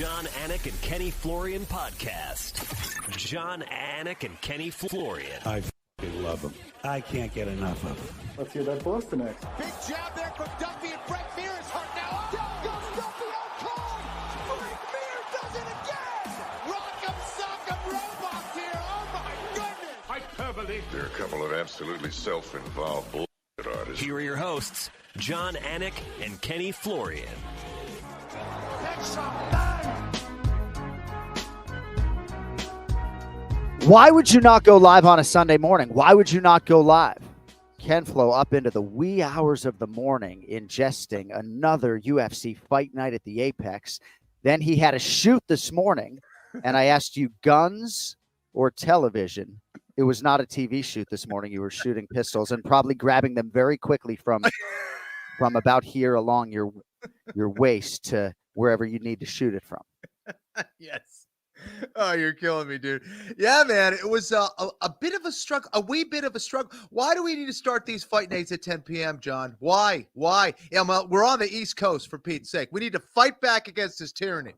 John Anik and Kenny Florian podcast. John Anik and Kenny Florian. I f***ing love them. I can't get enough of them. Let's hear that Boston next. Big jab there from Duffy, and Frank Mir is hurt now. Down goes Duffy, out cold. Frank Mir does it again. Rock'em sock'em robots here. Oh my goodness. Hyperbole. There are a couple of absolutely self-involved bullshit artists. Here are your hosts, John Anik and Kenny Florian. Why would you not go live on a Sunday morning? Why would you not go live? Ken Flo up into the wee hours of the morning ingesting another UFC fight night at the Apex. Then he had a shoot this morning, and I asked you guns or television. It was not a TV shoot this morning. You were shooting pistols and probably grabbing them very quickly from about here along your waist to wherever you need to shoot it from. Yes. Oh, you're killing me, dude. Yeah, man. It was a bit of a struggle, a wee bit of a struggle. Why do we need to start these fight nights at 10 p.m., John? Why? Yeah, well, we're on the East Coast, for Pete's sake. We need to fight back against this tyranny.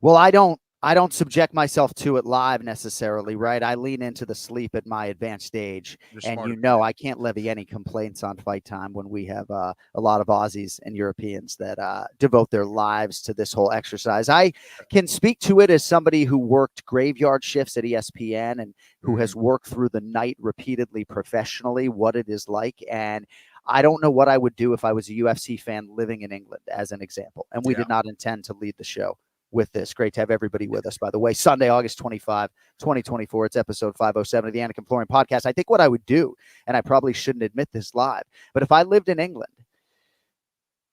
Well, I don't subject myself to it live necessarily, right? I lean into the sleep at my advanced age. And you know I can't levy any complaints on fight time when we have a lot of Aussies and Europeans that devote their lives to this whole exercise. I can speak to it as somebody who worked graveyard shifts at ESPN and who has worked through the night repeatedly professionally, what it is like. And I don't know what I would do if I was a UFC fan living in England, as an example. And we did not intend to lead the show with this. Great to have everybody with us, by the way. Sunday, August 25, 2024. It's episode 507 of the Anik Florian podcast. I think what I would do, and I probably shouldn't admit this live, but if I lived in England,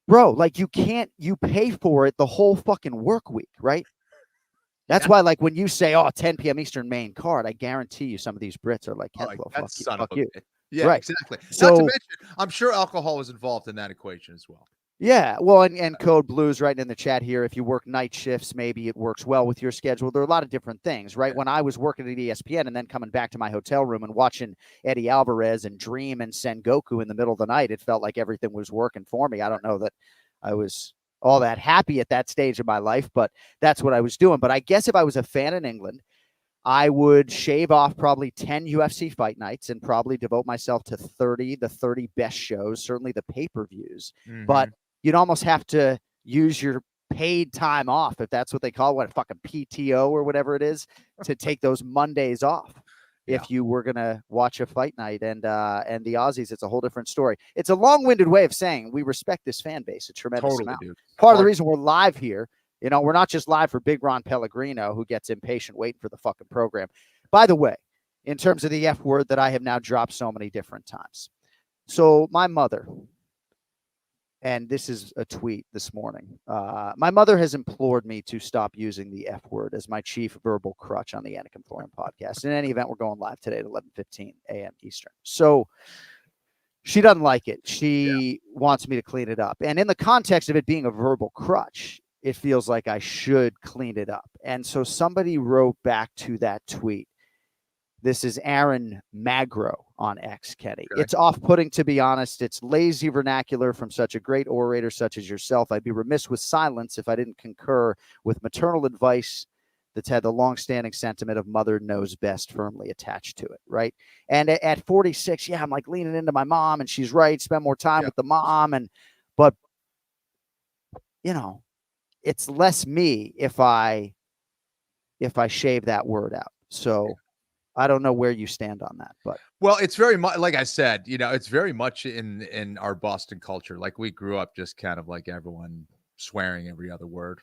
bro, like you pay for it the whole fucking work week, right? That's why, like, when you say, 10 p.m. Eastern main card, I guarantee you some of these Brits are like, fuck you. Yeah, right. Exactly. So, not to mention, I'm sure alcohol was involved in that equation as well. Yeah, well, and Code Blues writing in the chat here, if you work night shifts, maybe it works well with your schedule. There are a lot of different things, right? When I was working at ESPN and then coming back to my hotel room and watching Eddie Alvarez and Dream and Sengoku in the middle of the night, it felt like everything was working for me. I don't know that I was all that happy at that stage of my life, but that's what I was doing. But I guess if I was a fan in England, I would shave off probably 10 UFC fight nights and probably devote myself to the 30 best shows, certainly the pay-per-views. But you'd almost have to use your paid time off, if that's what they call it, fucking PTO or whatever it is, to take those Mondays off if you were going to watch a fight night. And the Aussies, it's a whole different story. It's a long-winded way of saying we respect this fan base a tremendous amount. Dude. Part of the reason we're live here, we're not just live for Big Ron Pellegrino, who gets impatient waiting for the fucking program. By the way, in terms of the F word that I have now dropped so many different times. So my mother, and this is a tweet this morning. My mother has implored me to stop using the F word as my chief verbal crutch on the Anik Florian podcast. In any event, we're going live today at 11:15 a.m. Eastern. So she doesn't like it. She wants me to clean it up. And in the context of it being a verbal crutch, it feels like I should clean it up. And so somebody wrote back to that tweet. This is Aaron Magro on X, Kenny. Okay. It's off-putting, to be honest. It's lazy vernacular from such a great orator such as yourself. I'd be remiss with silence if I didn't concur with maternal advice that's had the long-standing sentiment of mother knows best firmly attached to it, right? And at 46, I'm like leaning into my mom, and she's right. Spend more time with the mom. But it's less me if I shave that word out. So I don't know where you stand on that, but it's very much like I said, it's very much in our Boston culture. Like we grew up just kind of like everyone swearing every other word.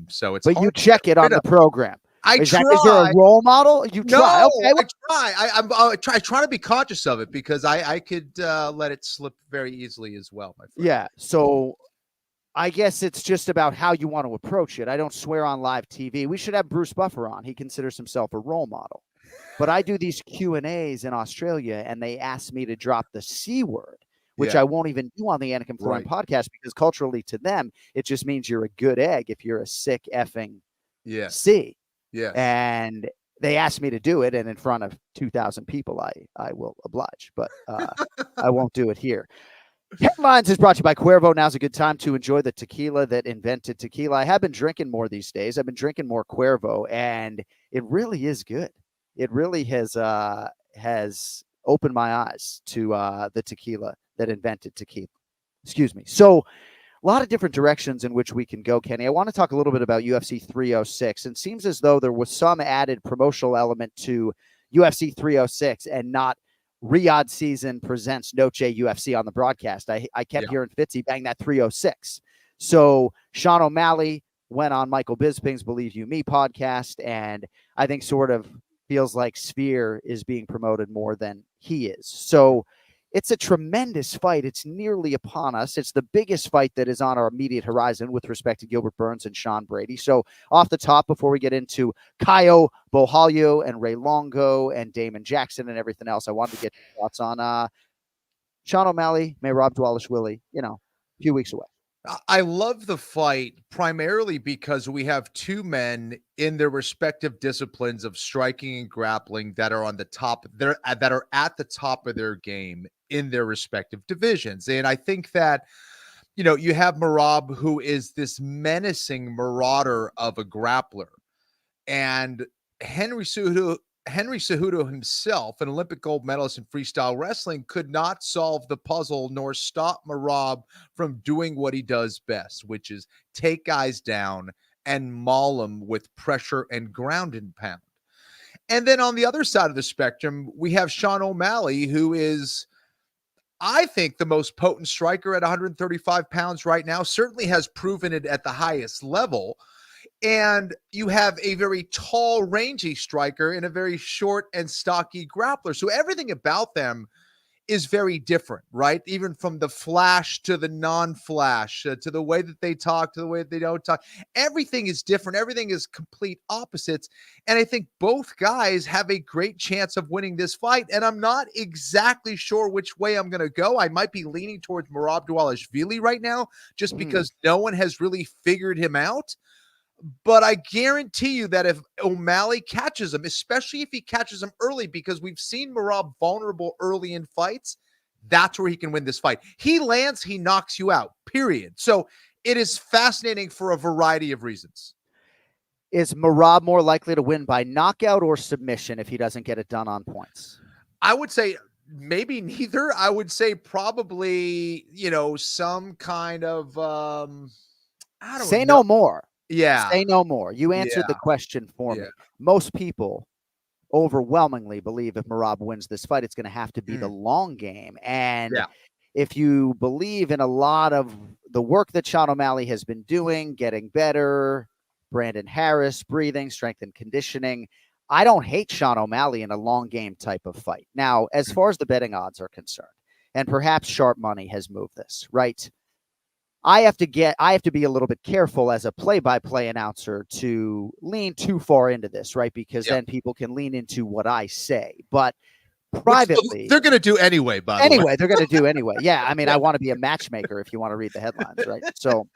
So it's. But you check it on the program. Is there a role model? You try. No, okay, I try to be conscious of it because I could let it slip very easily as well, my friend. Yeah. So I guess it's just about how you want to approach it. I don't swear on live TV. We should have Bruce Buffer on. He considers himself a role model. But I do these Q&As in Australia, and they ask me to drop the C word, which I won't even do on the Anik Florian podcast because culturally to them, it just means you're a good egg if you're a sick effing C. Yeah. And they asked me to do it, and in front of 2,000 people, I will oblige. But I won't do it here. Headlines is brought to you by Cuervo. Now's a good time to enjoy the tequila that invented tequila. I have been drinking more these days. I've been drinking more Cuervo, and it really is good. It really has opened my eyes to the tequila that invented tequila. Excuse me. So a lot of different directions in which we can go, Kenny. I want to talk a little bit about UFC 306. And it seems as though there was some added promotional element to UFC 306 and not Riyadh Season presents Noche UFC on the broadcast. I kept hearing Fitzy bang that 306. So Sean O'Malley went on Michael Bisping's Believe You Me podcast, and I think sort of feels like Sphere is being promoted more than he is. So it's a tremendous fight. It's nearly upon us. It's the biggest fight that is on our immediate horizon with respect to Gilbert Burns and Sean Brady. So off the top, before we get into Caio Borralho and Ray Longo and Damon Jackson and everything else, I wanted to get your thoughts on Sean O'Malley, Merab Dvalishvili, a few weeks away. I love the fight primarily because we have two men in their respective disciplines of striking and grappling that are on the top, that are at the top of their game in their respective divisions. And I think that, you have Merab, who is this menacing marauder of a grappler, and Henry Cejudo himself, an Olympic gold medalist in freestyle wrestling, could not solve the puzzle nor stop Merab from doing what he does best, which is take guys down and maul them with pressure and ground and pound. And then on the other side of the spectrum, we have Sean O'Malley, who is, I think, the most potent striker at 135 pounds right now, certainly has proven it at the highest level. And you have a very tall, rangy striker and a very short and stocky grappler. So everything about them is very different, right? Even from the flash to the non-flash, to the way that they talk, to the way that they don't talk. Everything is different. Everything is complete opposites. And I think both guys have a great chance of winning this fight. And I'm not exactly sure which way I'm going to go. I might be leaning towards Merab Dvalishvili right now, just because no one has really figured him out. But I guarantee you that if O'Malley catches him, especially if he catches him early, because we've seen Merab vulnerable early in fights, that's where he can win this fight. He lands, he knocks you out, period. So it is fascinating for a variety of reasons. Is Merab more likely to win by knockout or submission if he doesn't get it done on points? I would say maybe neither. I would say probably, some kind of, I don't Say know. no more. Yeah. Say no more. You answered the question for me. Most people overwhelmingly believe if Merab wins this fight, it's going to have to be the long game. And if you believe in a lot of the work that Sean O'Malley has been doing, getting better, Brandon Harris, breathing, strength and conditioning, I don't hate Sean O'Malley in a long game type of fight. Now, as far as the betting odds are concerned, and perhaps sharp money has moved this, right? I have to be a little bit careful as a play-by-play announcer to lean too far into this, right? Because then people can lean into what I say. But privately, they're going to do anyway, by the way. Anyway, they're going to do anyway. Yeah, I mean, I want to be a matchmaker if you want to read the headlines, right? So,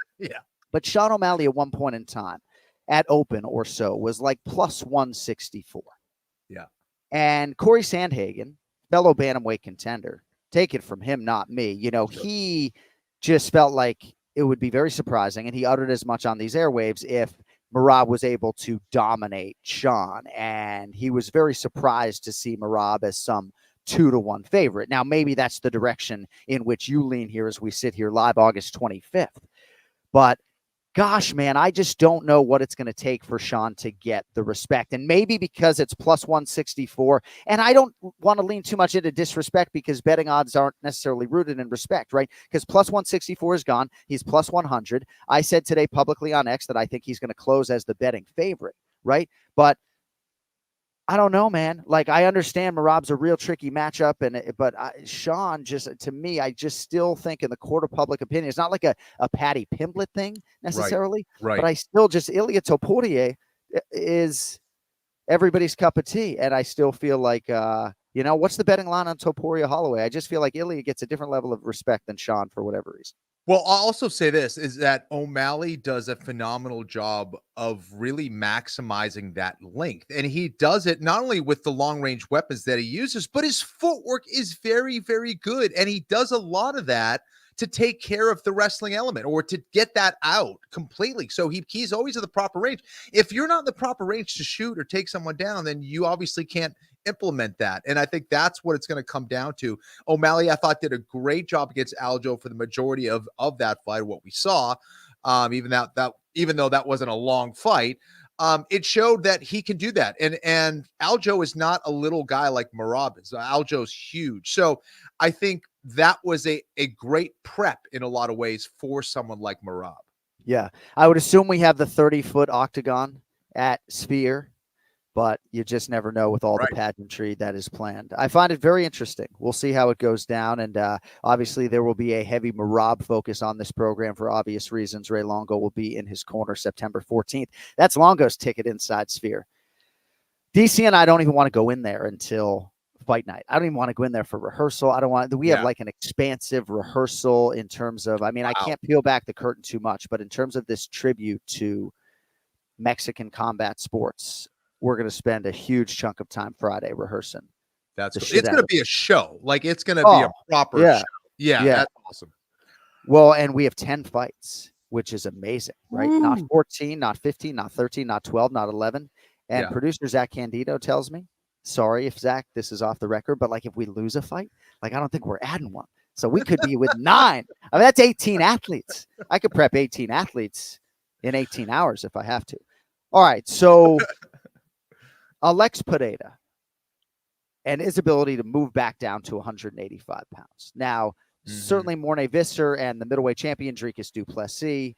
But Sean O'Malley at one point in time at open or so was like plus 164. Yeah. And Corey Sandhagen, fellow bantamweight contender, take it from him, not me. He just felt like it would be very surprising, and he uttered as much on these airwaves, if Merab was able to dominate Sean. And he was very surprised to see Merab as some 2-1 favorite. Now, maybe that's the direction in which you lean here as we sit here live August 25th. But gosh, man, I just don't know what it's going to take for Sean to get the respect. And maybe because it's plus 164, and I don't want to lean too much into disrespect because betting odds aren't necessarily rooted in respect, right? Because plus 164 is gone. He's plus 100. I said today publicly on X that I think he's going to close as the betting favorite, right? But I don't know, man. Like, I understand Merab's a real tricky matchup, but Sean, just to me, I just still think in the court of public opinion, it's not like a Paddy Pimblett thing necessarily, right. But I still just, Ilia Topuria is everybody's cup of tea. And I still feel like, what's the betting line on Topuria Holloway? I just feel like Ilia gets a different level of respect than Sean for whatever reason. Well, I'll also say this, is that O'Malley does a phenomenal job of really maximizing that length. And he does it not only with the long-range weapons that he uses, but his footwork is very, very good. And he does a lot of that to take care of the wrestling element or to get that out completely. So he's always in the proper range. If you're not in the proper range to shoot or take someone down, then you obviously can't implement that. And I think that's what it's going to come down to. O'Malley, I thought, did a great job against Aljo for the majority of that fight, what we saw. Even though that wasn't a long fight, it showed that he can do that. And Aljo is not a little guy like Merab is. Aljo's huge. So I think that was a great prep in a lot of ways for someone like Merab. Yeah. I would assume we have the 30-foot octagon at Sphere, but you just never know with all the pageantry that is planned. I find it very interesting. We'll see how it goes down. And obviously there will be a heavy Merab focus on this program for obvious reasons. Ray Longo will be in his corner September 14th. That's Longo's ticket inside Sphere. DC and I don't even want to go in there until fight night. I don't even want to go in there for rehearsal. We have like an expansive rehearsal in terms of, I can't peel back the curtain too much, but in terms of this tribute to Mexican combat sports, we're going to spend a huge chunk of time Friday rehearsing. That's cool. It's going to be a show. Like it's going to be a proper show. Yeah, that's awesome. Well, and we have 10 fights, which is amazing, right? Ooh. Not 14, not 15, not 13, not 12, not 11. And producer Zach Candido tells me, sorry if Zach, this is off the record, but like if we lose a fight, like I don't think we're adding one. So we could be with 9. That's 18 athletes. I could prep 18 athletes in 18 hours if I have to. All right, so Alex Pereira and his ability to move back down to 185 pounds. Now, certainly Mornay Visser and the middleweight champion, Dricus du Plessis,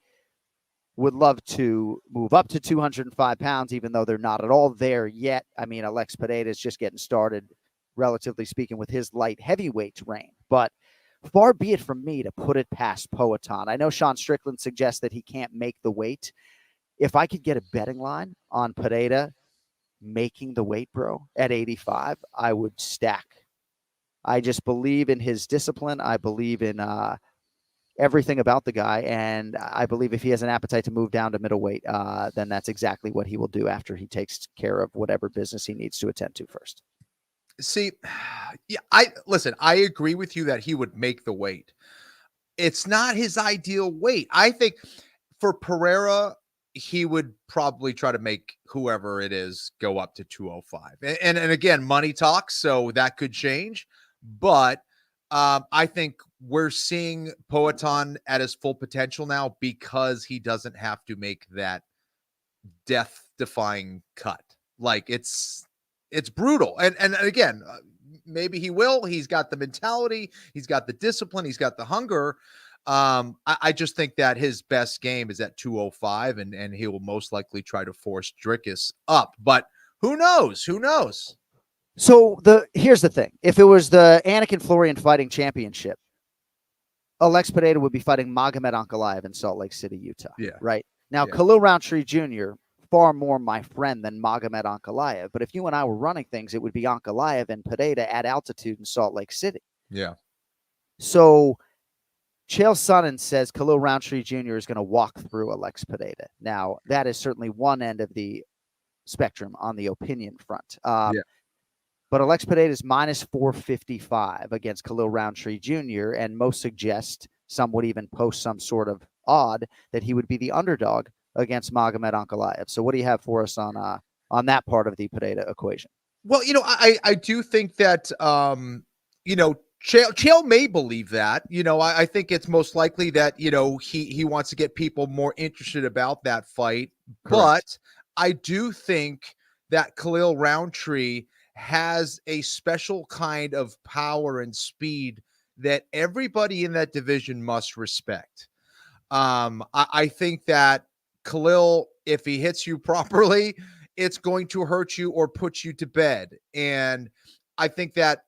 would love to move up to 205 pounds, even though they're not at all there yet. I mean, Alex Pereira is just getting started, relatively speaking, with his light heavyweight reign. But far be it from me to put it past Poatan. I know Sean Strickland suggests that he can't make the weight. If I could get a betting line on Pereira making the weight, bro, at 85, I would stack. I just believe in his discipline. I believe in everything about the guy. And I believe if he has an appetite to move down to middleweight, then that's exactly what he will do after he takes care of whatever business he needs to attend to first. See, I agree with you that he would make the weight. It's not his ideal weight. I think for Pereira, he would probably try to make whoever it is go up to 205. And again, money talks, so that could change. But I think we're seeing Poatan at his full potential now because he doesn't have to make that death-defying cut. Like it's brutal. And again, maybe he will. He's got the mentality. He's got the discipline. He's got the hunger. I just think that his best game is at 205, and he will most likely try to force Dricus up. But who knows? Who knows? So here's the thing. If it was the Anik Florian Fighting Championship, Alex Pereira would be fighting Magomed Ankalaev in Salt Lake City, Utah. Yeah. Right? Now, Khalil Roundtree Jr., far more my friend than Magomed Ankalaev. But if you and I were running things, it would be Ankalaev and Pereira at altitude in Salt Lake City. Yeah. So Chael Sonnen says Khalil Roundtree Jr. is going to walk through Alex Pereira. Now, that is certainly one end of the spectrum on the opinion front. But Alex Pereira is minus 455 against Khalil Roundtree Jr., and most suggest, some would even post some sort of odd, that he would be the underdog against Magomed Ankalaev. So what do you have for us on that part of the Pereira equation? Well, I do think that, Chael may believe that. I think it's most likely that, he wants to get people more interested about that fight. Correct. But I do think that Khalil Roundtree has a special kind of power and speed that everybody in that division must respect. I think that Khalil, if he hits you properly, it's going to hurt you or put you to bed. And I think that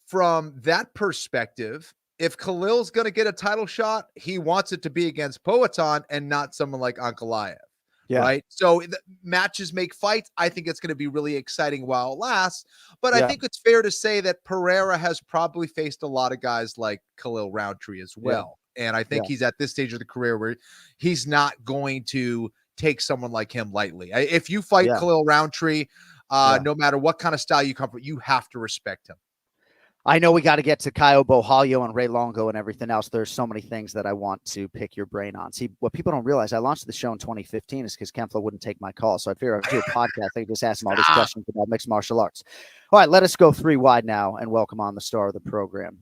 from that perspective, if Khalil's going to get a title shot, he wants it to be against Poatan and not someone like Ankalaev. Yeah. Right. So matches make fights. I think it's going to be really exciting while it lasts. But I think it's fair to say that Pereira has probably faced a lot of guys like Khalil Roundtree as well. Yeah. And I think he's at this stage of the career where he's not going to take someone like him lightly. If you fight Khalil Roundtree, no matter what kind of style you come from, you have to respect him. I know we got to get to Caio Borralho and Ray Longo and everything else. There's so many things that I want to pick your brain on. See, what people don't realize, I launched the show in 2015 is because Ken Flo wouldn't take my call. So I figured I'd do a podcast. I could just ask him all these questions about mixed martial arts. All right, let us go 3 wide now and welcome on the star of the program.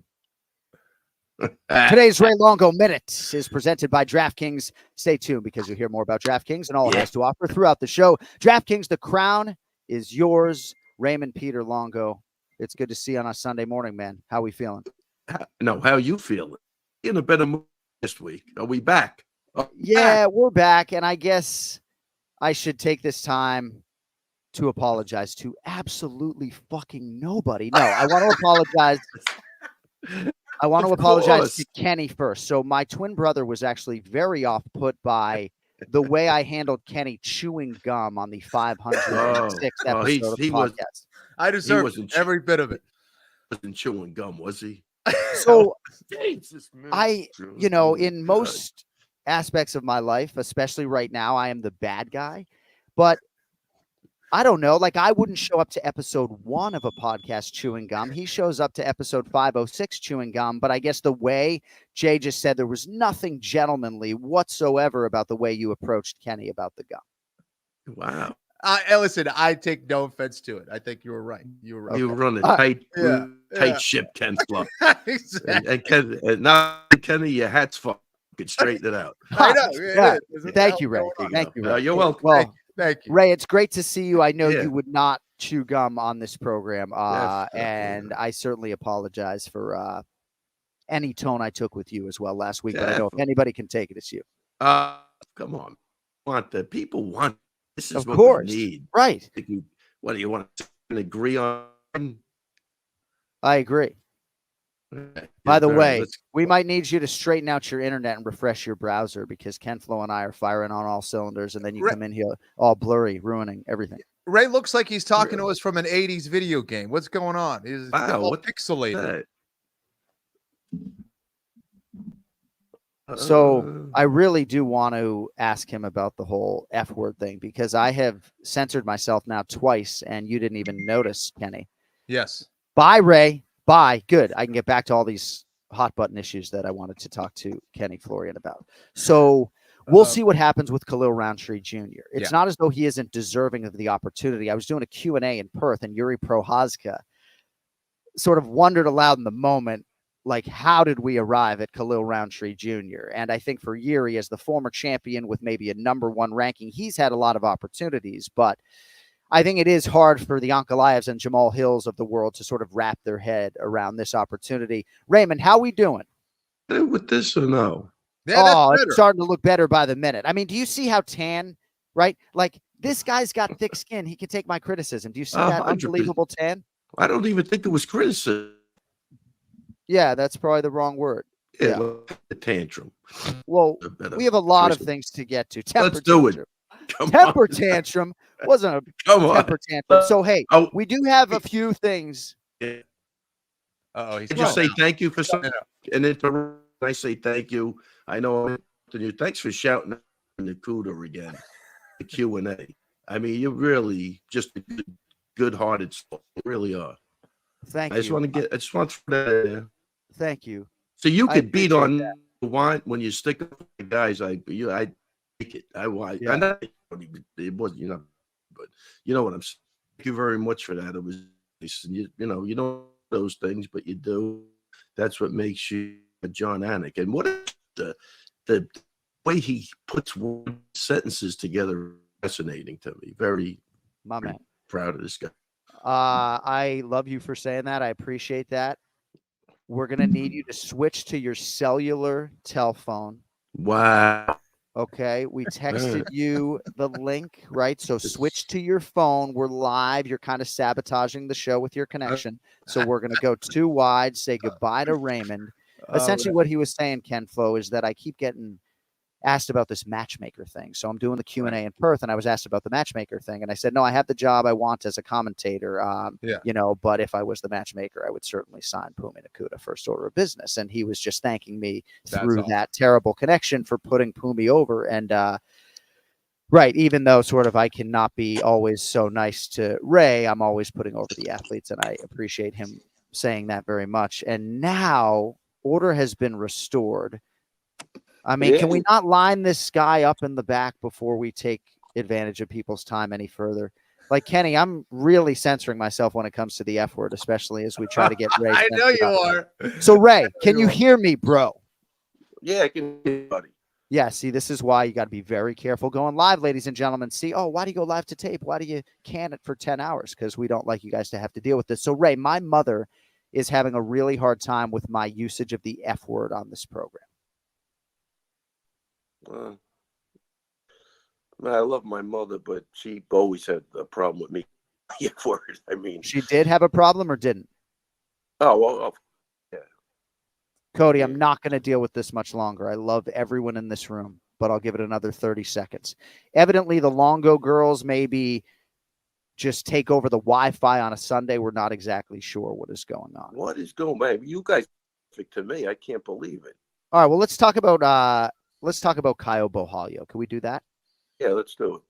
Today's Ray Longo Minute is presented by DraftKings. Stay tuned because you'll hear more about DraftKings and all it has to offer throughout the show. DraftKings, the crown is yours. Raymond Peter Longo. It's good to see you on a Sunday morning, man. How we feeling? No, how you feeling? In a better mood this week. Are we back? Yeah, we're back. And I guess I should take this time to apologize to absolutely fucking nobody. No, I want to apologize. I want to apologize to Kenny first. So my twin brother was actually very off put by the way I handled Kenny chewing gum on the 506th episode of the podcast. I deserve every bit of it. Wasn't chewing gum, was he? So in most aspects of my life, especially right now, I am the bad guy. But I don't know. Like, I wouldn't show up to episode 1 of a podcast chewing gum. He shows up to episode 506 chewing gum. But I guess the way Jay just said, there was nothing gentlemanly whatsoever about the way you approached Kenny about the gum. Wow. Listen, I take no offense to it. I think you were right. You were right. You run a tight ship, Ken Flo. Exactly. And now, Kenny, your hat's fucking straighten it out. I know. Thank you, Ray. Thank you, Ray. You're welcome. Well, Thank you. Ray, it's great to see you. I know you would not chew gum on this program, and I certainly apologize for any tone I took with you as well last week. But I know if anybody can take it, it's you. Come on. People want this is of what course. we need. Right. What do you want to agree on? I agree. By the way, we might need you to straighten out your internet and refresh your browser because Ken Flo and I are firing on all cylinders, and then you come in here all blurry, ruining everything. Ray looks like he's talking to us from an 80s video game. What's going on? He's all pixelated. So I really do want to ask him about the whole F word thing because I have censored myself now twice, and you didn't even notice, Kenny. Yes. Bye, Ray. Bye. Good. I can get back to all these hot button issues that I wanted to talk to Kenny Florian about. So we'll see what happens with Khalil Roundtree Jr. It's not as though he isn't deserving of the opportunity. I was doing a Q&A in Perth, and Yuri Prochazka sort of wondered aloud in the moment, like, how did we arrive at Khalil Roundtree Jr.? And I think for Yuri, as the former champion with maybe a #1 ranking, he's had a lot of opportunities, but I think it is hard for the Ankalaevs and Jamal Hills of the world to sort of wrap their head around this opportunity. Raymond, how we doing? With this or no? Yeah, it's starting to look better by the minute. I mean, do you see how tan, right? Like, this guy's got thick skin. He can take my criticism. Do you see that 100%. unbelievable tan? I don't even think it was criticism. Yeah, that's probably the wrong word. Yeah. A tantrum. Well, we have a lot of things to get to. Let's do it. Temper tantrum wasn't a temper tantrum. So, hey, we do have a few things. Yeah. Just say thank you for something. And then I say thank you. I know you. Thanks for shouting out the Cooter again. The Q&A. I mean, you're really just a good-hearted soul. You really are. Thank you. I just want to throw that in there. Thank you. So you could beat on the wine when you stick up the guys. I take it. I know it wasn't, but you know what I'm saying. Thank you very much for that. It was nice. And you know those things, but you do. That's what makes you a John Anik. And what is the way he puts sentences together? Fascinating to me. Very, my man. Proud of this guy. I love you for saying that. I appreciate that. We're gonna need you to switch to your cellular telephone. Wow. Okay, we texted you the link, right? So switch to your phone. We're live. You're kind of sabotaging the show with your connection. So we're going to go 2 wide, say goodbye to Raymond. Essentially what he was saying, Ken Flo, is that I keep getting asked about this matchmaker thing. So I'm doing the Q&A in Perth, and I was asked about the matchmaker thing. And I said, no, I have the job I want as a commentator, but if I was the matchmaker, I would certainly sign Pumi Nakuda first order of business. And he was just thanking me through that terrible connection for putting Pumi over. And right, even though sort of I cannot be always so nice to Ray, I'm always putting over the athletes, and I appreciate him saying that very much. And now order has been restored. I mean, can we not line this guy up in the back before we take advantage of people's time any further? Like, Kenny, I'm really censoring myself when it comes to the F word, especially as we try to get Ray. I know you are. So, Ray, can you hear me, bro? Yeah, I can hear you, buddy. Yeah, see, this is why you got to be very careful going live, ladies and gentlemen. See, oh, why do you go live to tape? Why do you can it for 10 hours? Because we don't like you guys to have to deal with this. So, Ray, my mother is having a really hard time with my usage of the F word on this program. I love my mother, but she always had a problem with me. Yeah, word. I mean, she did have a problem or didn't? Oh, well, yeah. Cody, I'm not going to deal with this much longer. I love everyone in this room, but I'll give it another 30 seconds. Evidently, the Longo girls maybe just take over the Wi-Fi on a Sunday. We're not exactly sure what is going on. What is going on? You guys to me. I can't believe it. All right, well, let's talk about Caio Borralho. Can we do that? Yeah, let's do it.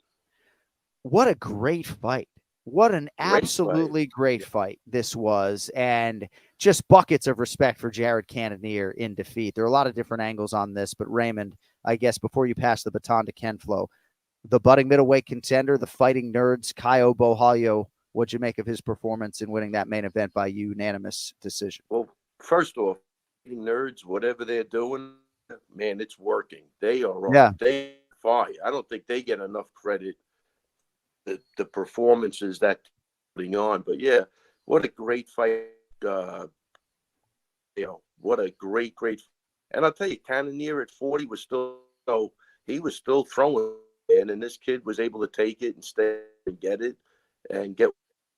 What a great fight. What an absolutely great fight this was. And just buckets of respect for Jared Cannonier in defeat. There are a lot of different angles on this, but Raymond, I guess before you pass the baton to Ken Flo, the budding middleweight contender, the Fighting Nerds, Caio Borralho, what'd you make of his performance in winning that main event by unanimous decision? Well, first off, Fighting Nerds, whatever they're doing, man, it's working. They are on. They fight. I don't think they get enough credit. The performances that putting on, but yeah, what a great fight! What a great. And I'll tell you, Cannonier at 40 was still throwing, and this kid was able to take it and stay and get it and get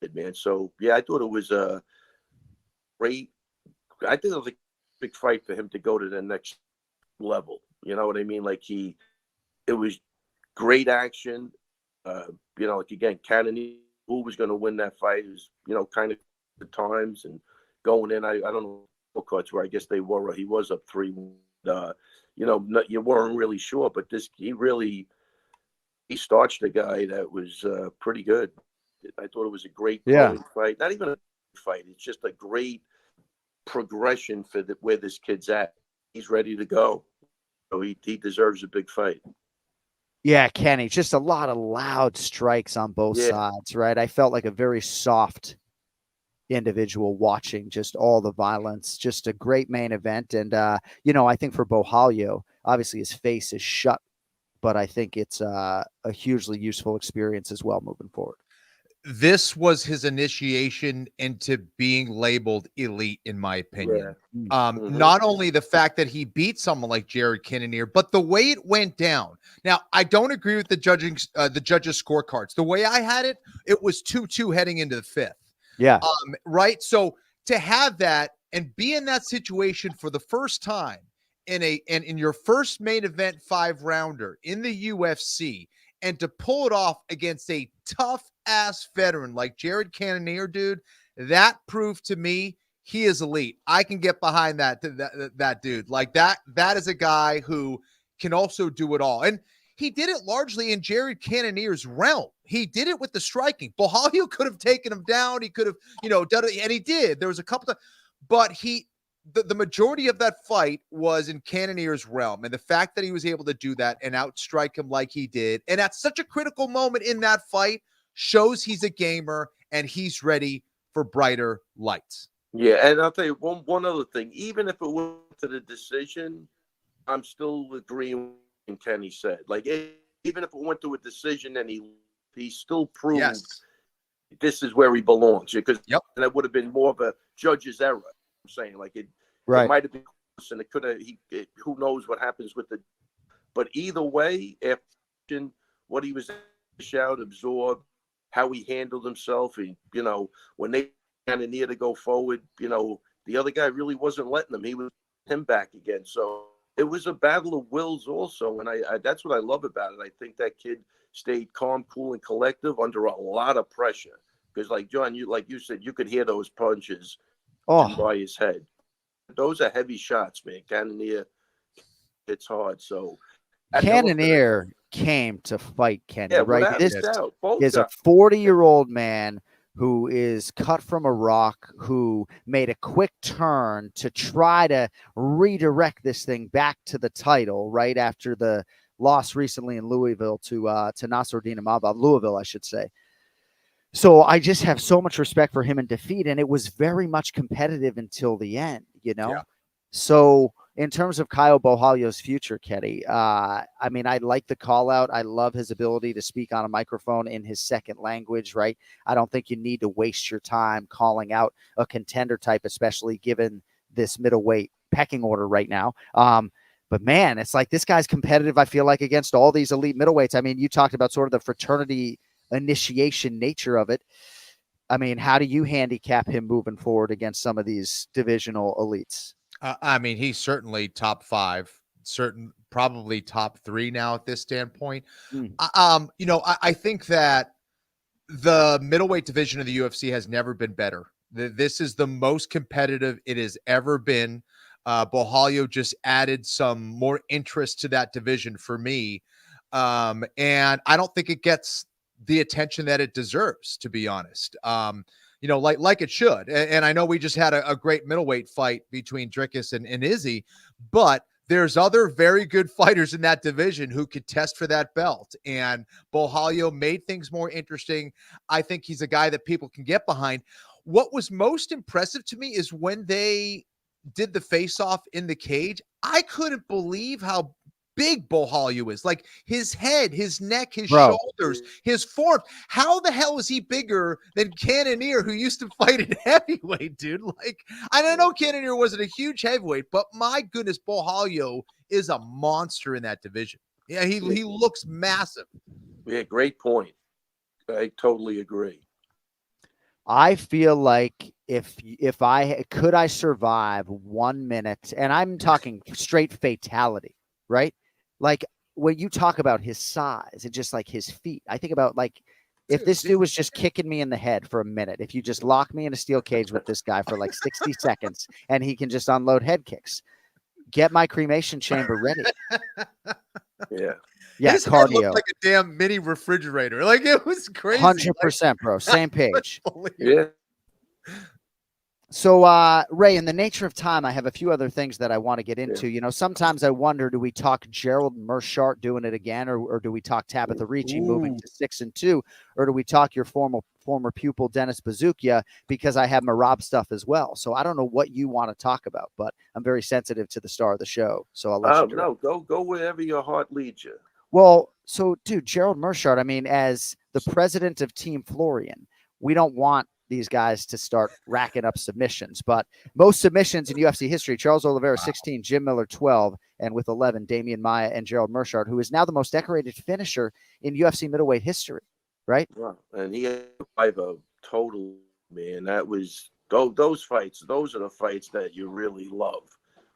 it, man. So yeah, I thought it was a great. I think it was a big fight for him to go to the next level. You know what I mean? Like it was great action. Like again, Cannonier, who was going to win that fight, is kind of the times and going in. I don't know what cards were. I guess they were. He was up 3. You weren't really sure, but he starched a guy that was pretty good. I thought it was a great fight. Not even a fight. It's just a great progression for where this kid's at. He's ready to go. So he deserves a big fight. Yeah, Kenny, just a lot of loud strikes on both sides, right? I felt like a very soft individual watching just all the violence, just a great main event. And, I think for Borralho, obviously his face is shut, but I think it's a hugely useful experience as well moving forward. This was his initiation into being labeled elite, in my opinion. Yeah. Not only the fact that he beat someone like Jared Cannonier, but the way it went down. Now, I don't agree with the judges' scorecards. The way I had it, it was 2-2 heading into the 5th. Yeah. Right. So to have that and be in that situation for the first time in your first main event 5-rounder in the UFC, and to pull it off against a tough-ass veteran like Jared Cannonier, dude, that proved to me he is elite. I can get behind that dude. Like that is a guy who can also do it all. And he did it largely in Jared Cannonier's realm. He did it with the striking. Borralho could have taken him down. He could have, done it, and he did. There was a couple of, but the majority of that fight was in Cannonier's realm. And the fact that he was able to do that and outstrike him like he did, and at such a critical moment in that fight, shows he's a gamer and he's ready for brighter lights. Yeah, and I'll tell you one other thing. Even if it went to the decision, I'm still agreeing with Kenny said. Like, even if it went to a decision and he still proved this is where he belongs. Because that would have been more of a judge's error. I'm saying, like, it might have been close, and it could have. Who knows what happens with the? But either way, after what he was shout, absorb, how he handled himself, and when they kind of near to go forward, the other guy really wasn't letting him. He was him back again. So it was a battle of wills, also, and I that's what I love about it. I think that kid stayed calm, cool, and collective under a lot of pressure. Because, like John, you said, you could hear those punches. By his head. Those are heavy shots, man. Cannonier, it's hard. So Cannonier came to fight Kenny, right? This is a 40-year-old man who is cut from a rock, who made a quick turn to try to redirect this thing back to the title right after the loss recently in Louisville to Nasruddin Imavov, Louisville, I should say. So I just have so much respect for him in defeat, and it was very much competitive until the end, you know? Yeah. So in terms of Caio Borralho's future, Kenny, I mean, I like the call out. I love his ability to speak on a microphone in his second language, right? I don't think you need to waste your time calling out a contender type, especially given this middleweight pecking order right now. But man, it's like this guy's competitive, I feel like, against all these elite middleweights. I mean, you talked about sort of the fraternity initiation nature of it. I mean, how do you handicap him moving forward against some of these divisional elites? I mean, he's certainly top 5, probably top 3 now at this standpoint. I think that the middleweight division of the UFC has never been better. This is the most competitive it has ever been. Borralho just added some more interest to that division for me. And I don't think it gets the attention that it deserves, to be honest. Like it should. And I know we just had a great middleweight fight between Dricus and Izzy, but there's other very good fighters in that division who could test for that belt. And Borralho made things more interesting. I think he's a guy that people can get behind. What was most impressive to me is when they did the face-off in the cage, I couldn't believe how big Borralho is. Like his head, his neck, his shoulders, his form. How the hell is he bigger than Cannonier, who used to fight at heavyweight, dude? Like, I know Cannonier wasn't a huge heavyweight, but my goodness, Borralho is a monster in that division. Yeah, he looks massive. Yeah, great point. I totally agree. I feel like if I survive 1 minute, and I'm talking straight fatality, right? Like when you talk about his size and just like his feet, I think about like if this dude was just kicking me in the head for a minute, if you just lock me in a steel cage with this guy for like 60 seconds and he can just unload head kicks, get my cremation chamber ready. Yeah. Yeah, his cardio. Head looked like a damn mini refrigerator. Like it was crazy. 100%, bro. Same page. Yeah. So, Ray, in the nature of time, I have a few other things that I want to get into. You know, sometimes I wonder, do we talk Gerald Meerschaert doing it again, or do we talk Tabitha Ricci moving to 6-2, or do we talk your former pupil Dennis Bazookia, because I have Marab stuff as well. So I don't know what you want to talk about, but I'm very sensitive to the star of the show. So I'll let you No, go wherever your heart leads you. Well, so dude, Gerald Meerschaert, I mean, as the president of Team Florian, we don't want these guys to start racking up submissions, but most submissions in UFC history, Charles Oliveira, 16, Jim Miller, 12, and with 11, Damian Maia and Gerald Meerschaert, who is now the most decorated finisher in UFC middleweight history, right? Wow. And he had 5-0 total, man. That was those fights. Those are the fights that you really love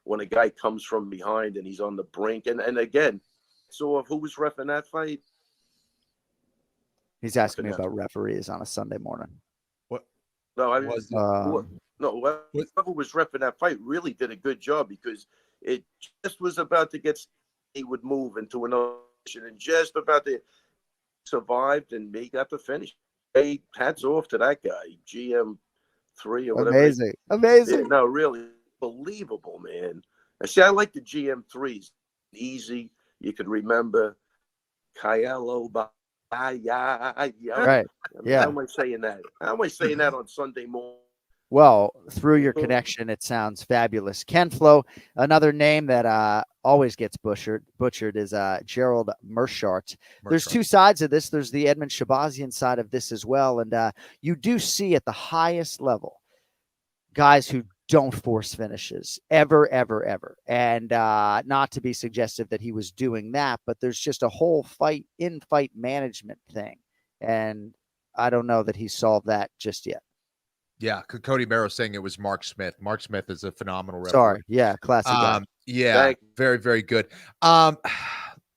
when a guy comes from behind and he's on the brink. And again, so who was reffing that fight? He's asking me about referees on a Sunday morning. No, whoever was reffing that fight really did a good job, because it just was about to get, he would move into another position and just about to survived, and he got the finish. Hey, hats off to that guy, GM3 or whatever. Amazing. Yeah, no, really believable, man. See, I like the GM3s. Easy. You could remember Kylo. Right. Yeah. How am I saying that? How am I saying that on Sunday morning? Well, through your connection, it sounds fabulous. Ken Flo, another name that always gets butchered is Gerald Meerschaert. There's two sides of this. There's the Edmund Shabazian side of this as well. And you do see at the highest level guys who don't force finishes ever. And not to be suggestive that he was doing that, but there's just a whole fight management thing. And I don't know that he solved that just yet. Yeah, Cody Barrow saying it was Mark Smith. Mark Smith is a phenomenal referee. Sorry, yeah, classic guy. Yeah, very, very good.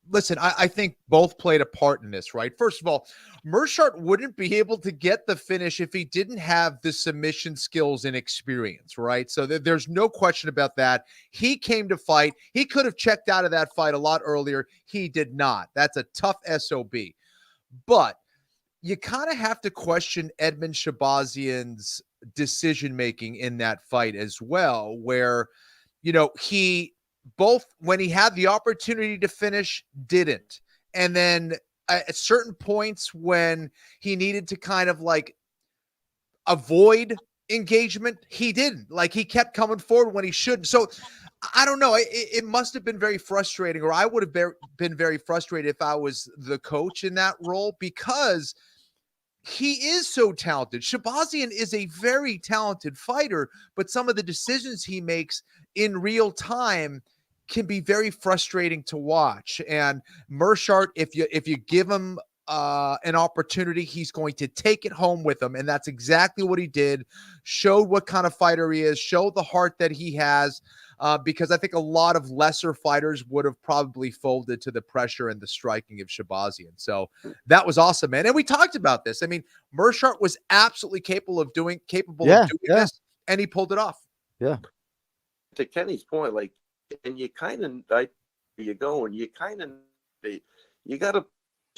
Listen, I think both played a part in this, right? First of all, Meerschaert wouldn't be able to get the finish if he didn't have the submission skills and experience, right? So there's no question about that. He came to fight. He could have checked out of that fight a lot earlier. He did not. That's a tough SOB. But you kind of have to question Edmund Shabazian's decision-making in that fight as well, where, he both when he had the opportunity to finish, didn't. And then at certain points when he needed to kind of like avoid engagement, he didn't. Like, he kept coming forward when he shouldn't. So I don't know. It must have been very frustrating, or I would have been very frustrated if I was the coach in that role, because he is so talented. Shabazian is a very talented fighter, but some of the decisions he makes in real time can be very frustrating to watch. And Mershart, if you give him an opportunity, he's going to take it home with him. And that's exactly what he did. Showed what kind of fighter he is, showed the heart that he has, because I think a lot of lesser fighters would have probably folded to the pressure and the striking of Shabazian. So that was awesome, man. And we talked about this. I mean, Mershart was absolutely capable of doing this, and he pulled it off. Yeah. To Kenny's point, like, and you kind of, you got to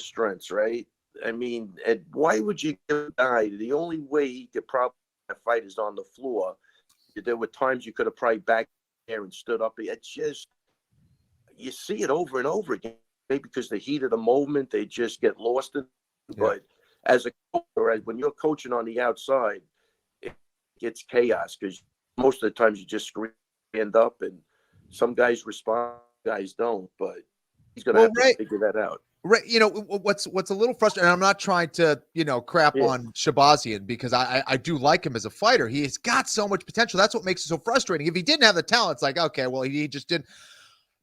strengths, right? I mean, and why would you give a guy the only way he could probably fight is on the floor? There were times you could have probably backed there and stood up. It's just, you see it over and over again. Maybe because the heat of the moment, they just get lost in. Yeah. But as a coach, or when you're coaching on the outside, it gets chaos because most of the times you just stand up, and some guys respond, guys don't. But he's going to have to figure that out. Right. What's a little frustrating, I'm not trying to, crap on Shabazian, because I do like him as a fighter. He's got so much potential. That's what makes it so frustrating. If he didn't have the talent, it's like, okay, well, he just didn't.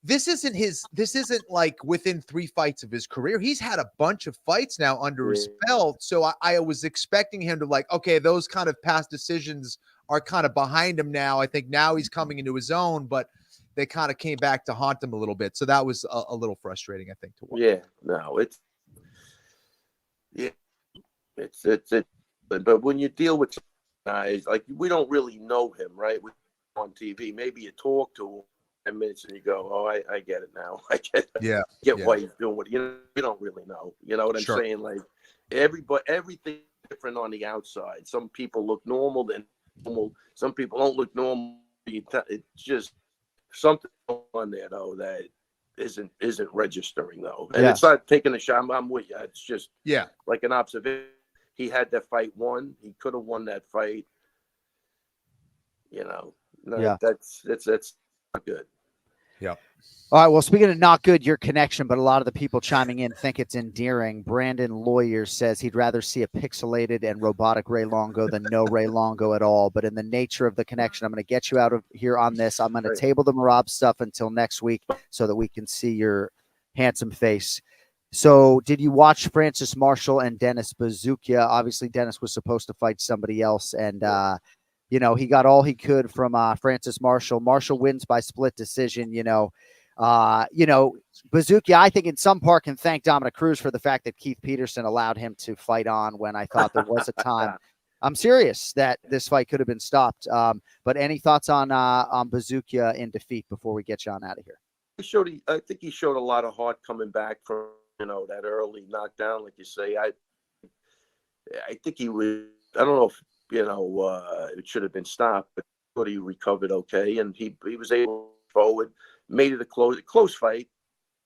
This isn't like within 3 fights of his career. He's had a bunch of fights now under his belt. So I was expecting him to, like, okay, those kind of past decisions are kind of behind him now. I think now he's coming into his own, but they kind of came back to haunt him a little bit. So that was a little frustrating, I think, to watch. Yeah, no, but when you deal with guys, like, we don't really know him, right? We're on TV, maybe you talk to him 10 minutes and you go, oh, I get it now. I get why he's doing what, you don't really know. You know what I'm saying? Like, everything different on the outside. Some people look normal, then normal. Some people don't look normal. It's just something on there though that isn't registering though, and it's not taking a shot. I'm with you. It's just like an observation. He had that fight won. He could have won that fight. That's not good. Yeah. All right. Well, speaking of not good, your connection, but a lot of the people chiming in think it's endearing. Brandon Lawyer says he'd rather see a pixelated and robotic Ray Longo than no Ray Longo at all. But in the nature of the connection, I'm going to get you out of here on this. I'm going to table the Marab stuff until next week so that we can see your handsome face. So did you watch Francis Marshall and Dennis Bazookia? Obviously, Dennis was supposed to fight somebody else, and he got all he could from Francis Marshall. Marshall wins by split decision. Bazookia, I think in some part can thank Dominic Cruz for the fact that Keith Peterson allowed him to fight on when I thought there was a time. I'm serious that this fight could have been stopped. But any thoughts on Bazookia in defeat before we get John out of here? I think he showed a lot of heart coming back from that early knockdown, like you say. I think he was. I don't know if it should have been stopped, but I thought he recovered okay, and he was able to forward, made it a close fight.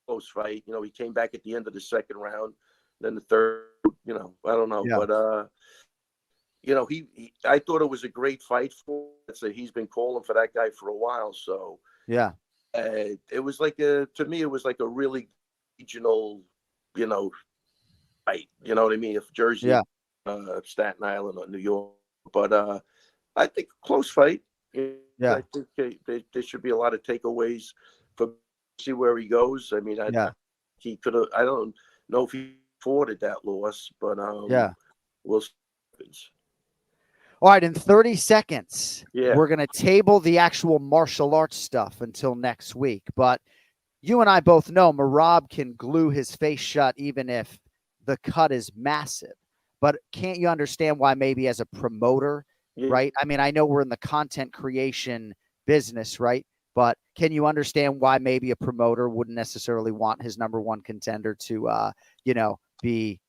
He came back at the end of the second round, then the third. I don't know, but I thought it was a great fight for him. So he's been calling for that guy for a while. So it was like to me, it was like a really regional, fight. You know what I mean? If Jersey, Staten Island, or New York. But I think close fight. I think there should be a lot of takeaways for see where he goes. I mean, he could have. I don't know if he afforded that loss, but we'll see. All right, in 30 seconds, we're going to table the actual martial arts stuff until next week. But you and I both know Marab can glue his face shut even if the cut is massive. But can't you understand why maybe as a promoter, right? I mean, I know we're in the content creation business, right? But can you understand why maybe a promoter wouldn't necessarily want his number one contender to, be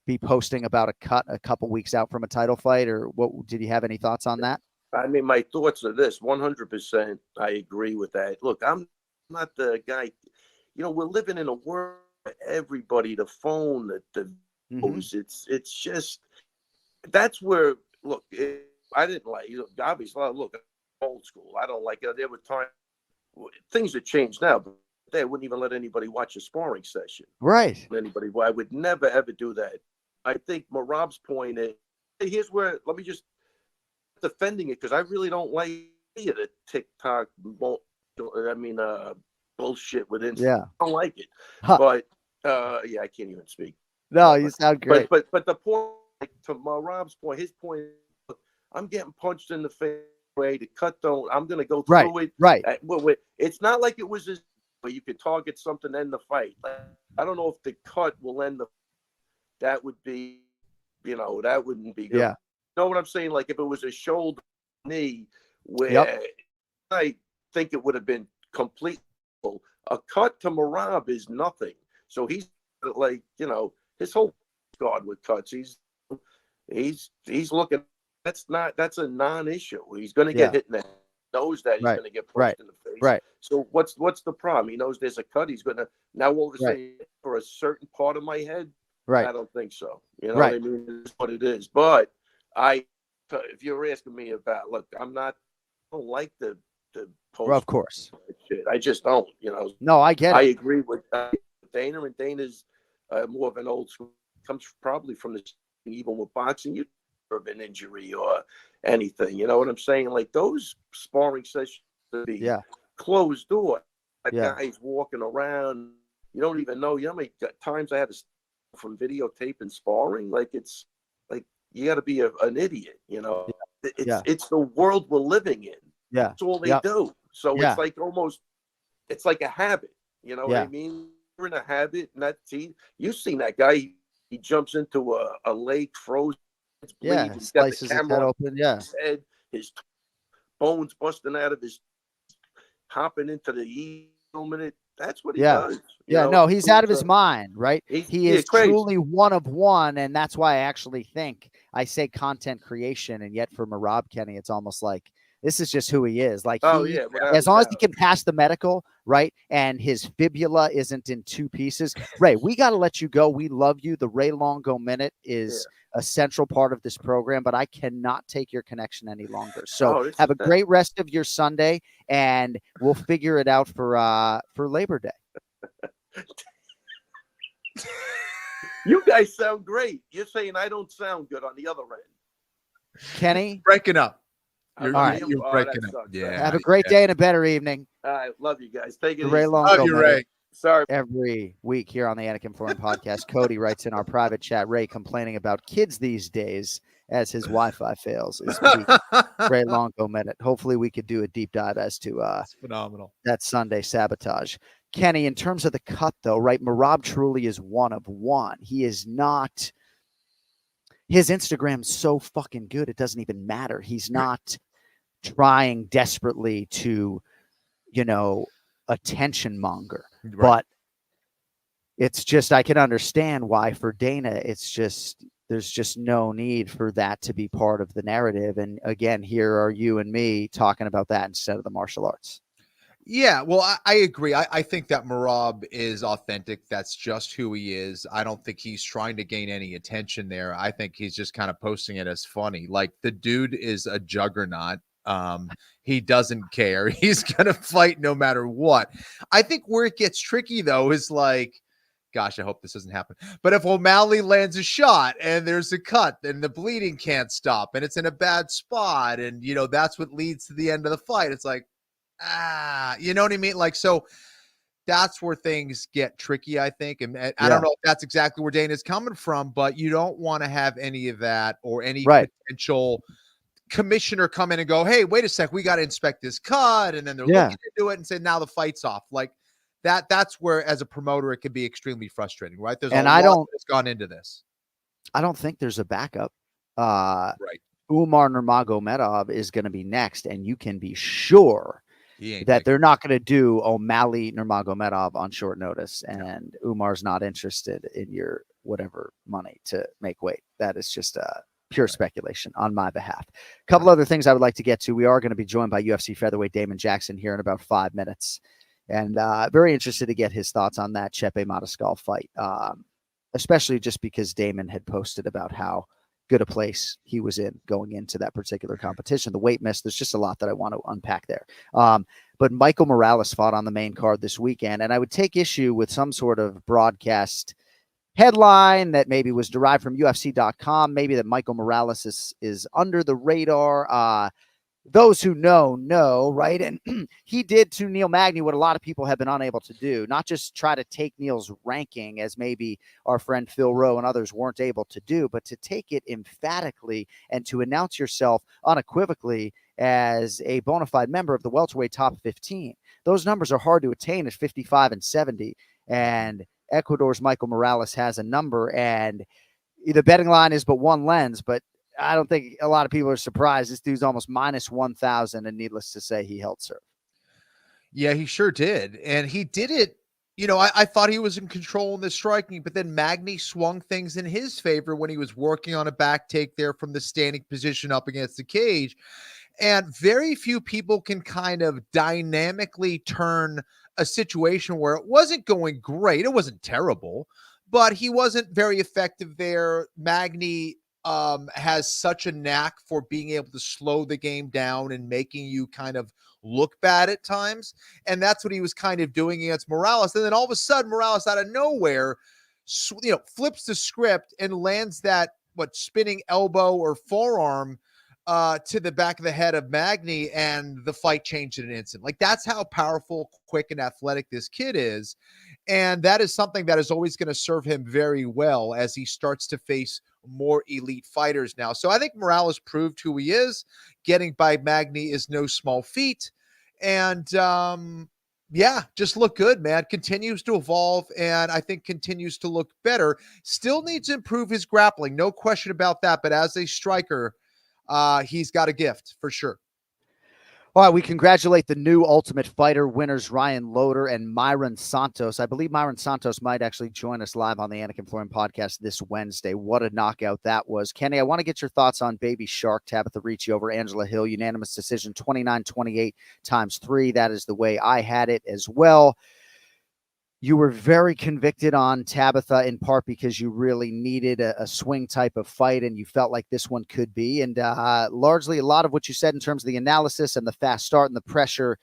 be posting about a cut a couple weeks out from a title fight, or what? Did you have any thoughts on that? I mean, my thoughts are this: 100%. I agree with that. Look, I'm not the guy. You know, we're living in a world where everybody, the phone, the news. It's just that's where. Look, I didn't like. Obviously, look, I'm old school. I don't like it. There were times things have changed now, but they wouldn't even let anybody watch a sparring session. Right. Anybody. I would never ever do that. I think Marab's point is. Here's where. Let me just. Defending it because I really don't like the TikTok. Bullshit with Instagram. Yeah. I don't like it. But I can't even speak. No, you sound great. But the point, like, to Rob's point, his point, I'm getting punched in the face. The cut don't. I'm gonna go through it. Right. It's not like it was where you could target something and end the fight. I don't know if the cut will end the. That would be, that wouldn't be good. Yeah. You know what I'm saying? Like if it was a shoulder knee, where I think it would have been complete. A cut to Marab is nothing. So he's like, his whole guard with cuts. He's looking. That's a non-issue. He's going to get hit in the head. Knows that he's going to get punched in the face. Right. So what's the problem? He knows there's a cut. He's going to now all of a sudden for a certain part of my head. Right. I don't think so. You know what I mean? It's what it is. But if you're asking me about, look, I don't like the post. Of course. Shit. I just don't, No, I get it. I agree with Dana, and Dana's more of an old school, comes probably from the, even with boxing, you have an injury or anything. You know what I'm saying? Like those sparring sessions to be closed door. Guys walking around, you don't even know. You know how many times I had to from videotape and sparring? Like it's like you got to be an idiot, It's the world we're living in. Yeah, that's all they do. So it's like almost, it's like a habit. You know what I mean? We're in a habit, and you've seen that guy. He jumps into a lake, frozen. He's slices got the his head open. his head, his bones busting out of his, hopping into the minute. That's what he does. No, he's out of his mind, right? He is crazy. Truly one of one, and that's why I actually think I say content creation, and yet for Marab Kenny, it's almost like this is just who he is. Like, as long as he can pass the medical, right, and his fibula isn't in two pieces, Ray, we got to let you go. We love you. The Ray Longo Minute is a central part of this program, but I cannot take your connection any longer. So have a great rest of your Sunday, and we'll figure it out for Labor Day. You guys sound great. You're saying I don't sound good on the other end. Kenny? Breaking up. You're breaking up. Yeah. Have a great day and a better evening. All right. Love you guys. Take it Ray easy. Longo, love you, Ray. Sorry. Every week here on the Anik Florian podcast, Cody writes in our private chat, Ray complaining about kids these days as his Wi-Fi fails. Is Ray Longo Minute. Hopefully we could do a deep dive as to phenomenal that Sunday sabotage. Kenny, in terms of the cut, though, right? Marab truly is one of one. He is not. His Instagram's so fucking good, it doesn't even matter. He's not trying desperately to, attention monger. Right. But it's just, I can understand why for Dana, there's just no need for that to be part of the narrative. And again, here are you and me talking about that instead of the martial arts. Yeah, well, I agree. I think that Marab is authentic. That's just who he is. I don't think he's trying to gain any attention there. I think he's just kind of posting it as funny. Like, the dude is a juggernaut. He doesn't care. He's going to fight no matter what. I think where it gets tricky, though, is like, gosh, I hope this doesn't happen. But if O'Malley lands a shot and there's a cut and the bleeding can't stop and it's in a bad spot and, that's what leads to the end of the fight, it's like, you know what I mean? Like, so that's where things get tricky, I think. And I don't know if that's exactly where Dana's coming from, but you don't want to have any of that or any potential commissioner come in and go, hey, wait a sec, we got to inspect this cut. And then they're looking into it and say, now the fight's off. Like that's where, as a promoter, it can be extremely frustrating, right? There's a lot that's gone into this. I don't think there's a backup. Right. Umar Nurmagomedov is going to be next, and you can be sure that they're not going to do O'Malley Nurmagomedov on short notice, and Umar's not interested in your whatever money to make weight. That is just pure speculation on my behalf. A couple other things I would like to get to. We are going to be joined by UFC featherweight Damon Jackson here in about 5 minutes. And very interested to get his thoughts on that Chepe Mariscal fight, especially just because Damon had posted about how good a place he was in going into that particular competition. The weight miss, there's just a lot that I want to unpack there. But Michael Morales fought on the main card this weekend, and I would take issue with some sort of broadcast headline that maybe was derived from UFC.com, maybe that Michael Morales is under the radar. Those who know, right? And he did to Neil Magny what a lot of people have been unable to do, not just try to take Neil's ranking as maybe our friend Phil Rowe and others weren't able to do, but to take it emphatically and to announce yourself unequivocally as a bona fide member of the welterweight top 15. Those numbers are hard to attain at 55 and 70. And Ecuador's Michael Morales has a number, and the betting line is but one lens, but I don't think a lot of people are surprised. This dude's almost minus 1,000, and needless to say, he held serve. Yeah, he sure did. And he did it. I thought he was in control in the striking, but then Magny swung things in his favor when he was working on a back take there from the standing position up against the cage. And very few people can kind of dynamically turn a situation where it wasn't going great. It wasn't terrible, but he wasn't very effective there. Magny has such a knack for being able to slow the game down and making you kind of look bad at times. And that's what he was kind of doing against Morales. And then all of a sudden, Morales out of nowhere, flips the script and lands that, spinning elbow or forearm to the back of the head of Magny, and the fight changed in an instant. Like, that's how powerful, quick, and athletic this kid is. And that is something that is always going to serve him very well as he starts to face more elite fighters now. So I think Morales proved who he is. Getting by Magny is no small feat. And just look good, man. Continues to evolve, and I think continues to look better. Still needs to improve his grappling, no question about that. But as a striker, he's got a gift for sure. All right, we congratulate the new Ultimate Fighter winners, Ryan Loder and Myron Santos. I believe Myron Santos might actually join us live on the Anik and Florian podcast this Wednesday. What a knockout that was. Kenny, I want to get your thoughts on Baby Shark, Tabitha Ricci over Angela Hill. Unanimous decision, 29-28 times 3. That is the way I had it as well. You were very convicted on Tabitha in part because you really needed a swing type of fight, and you felt like this one could be. And largely a lot of what you said in terms of the analysis and the fast start and the pressure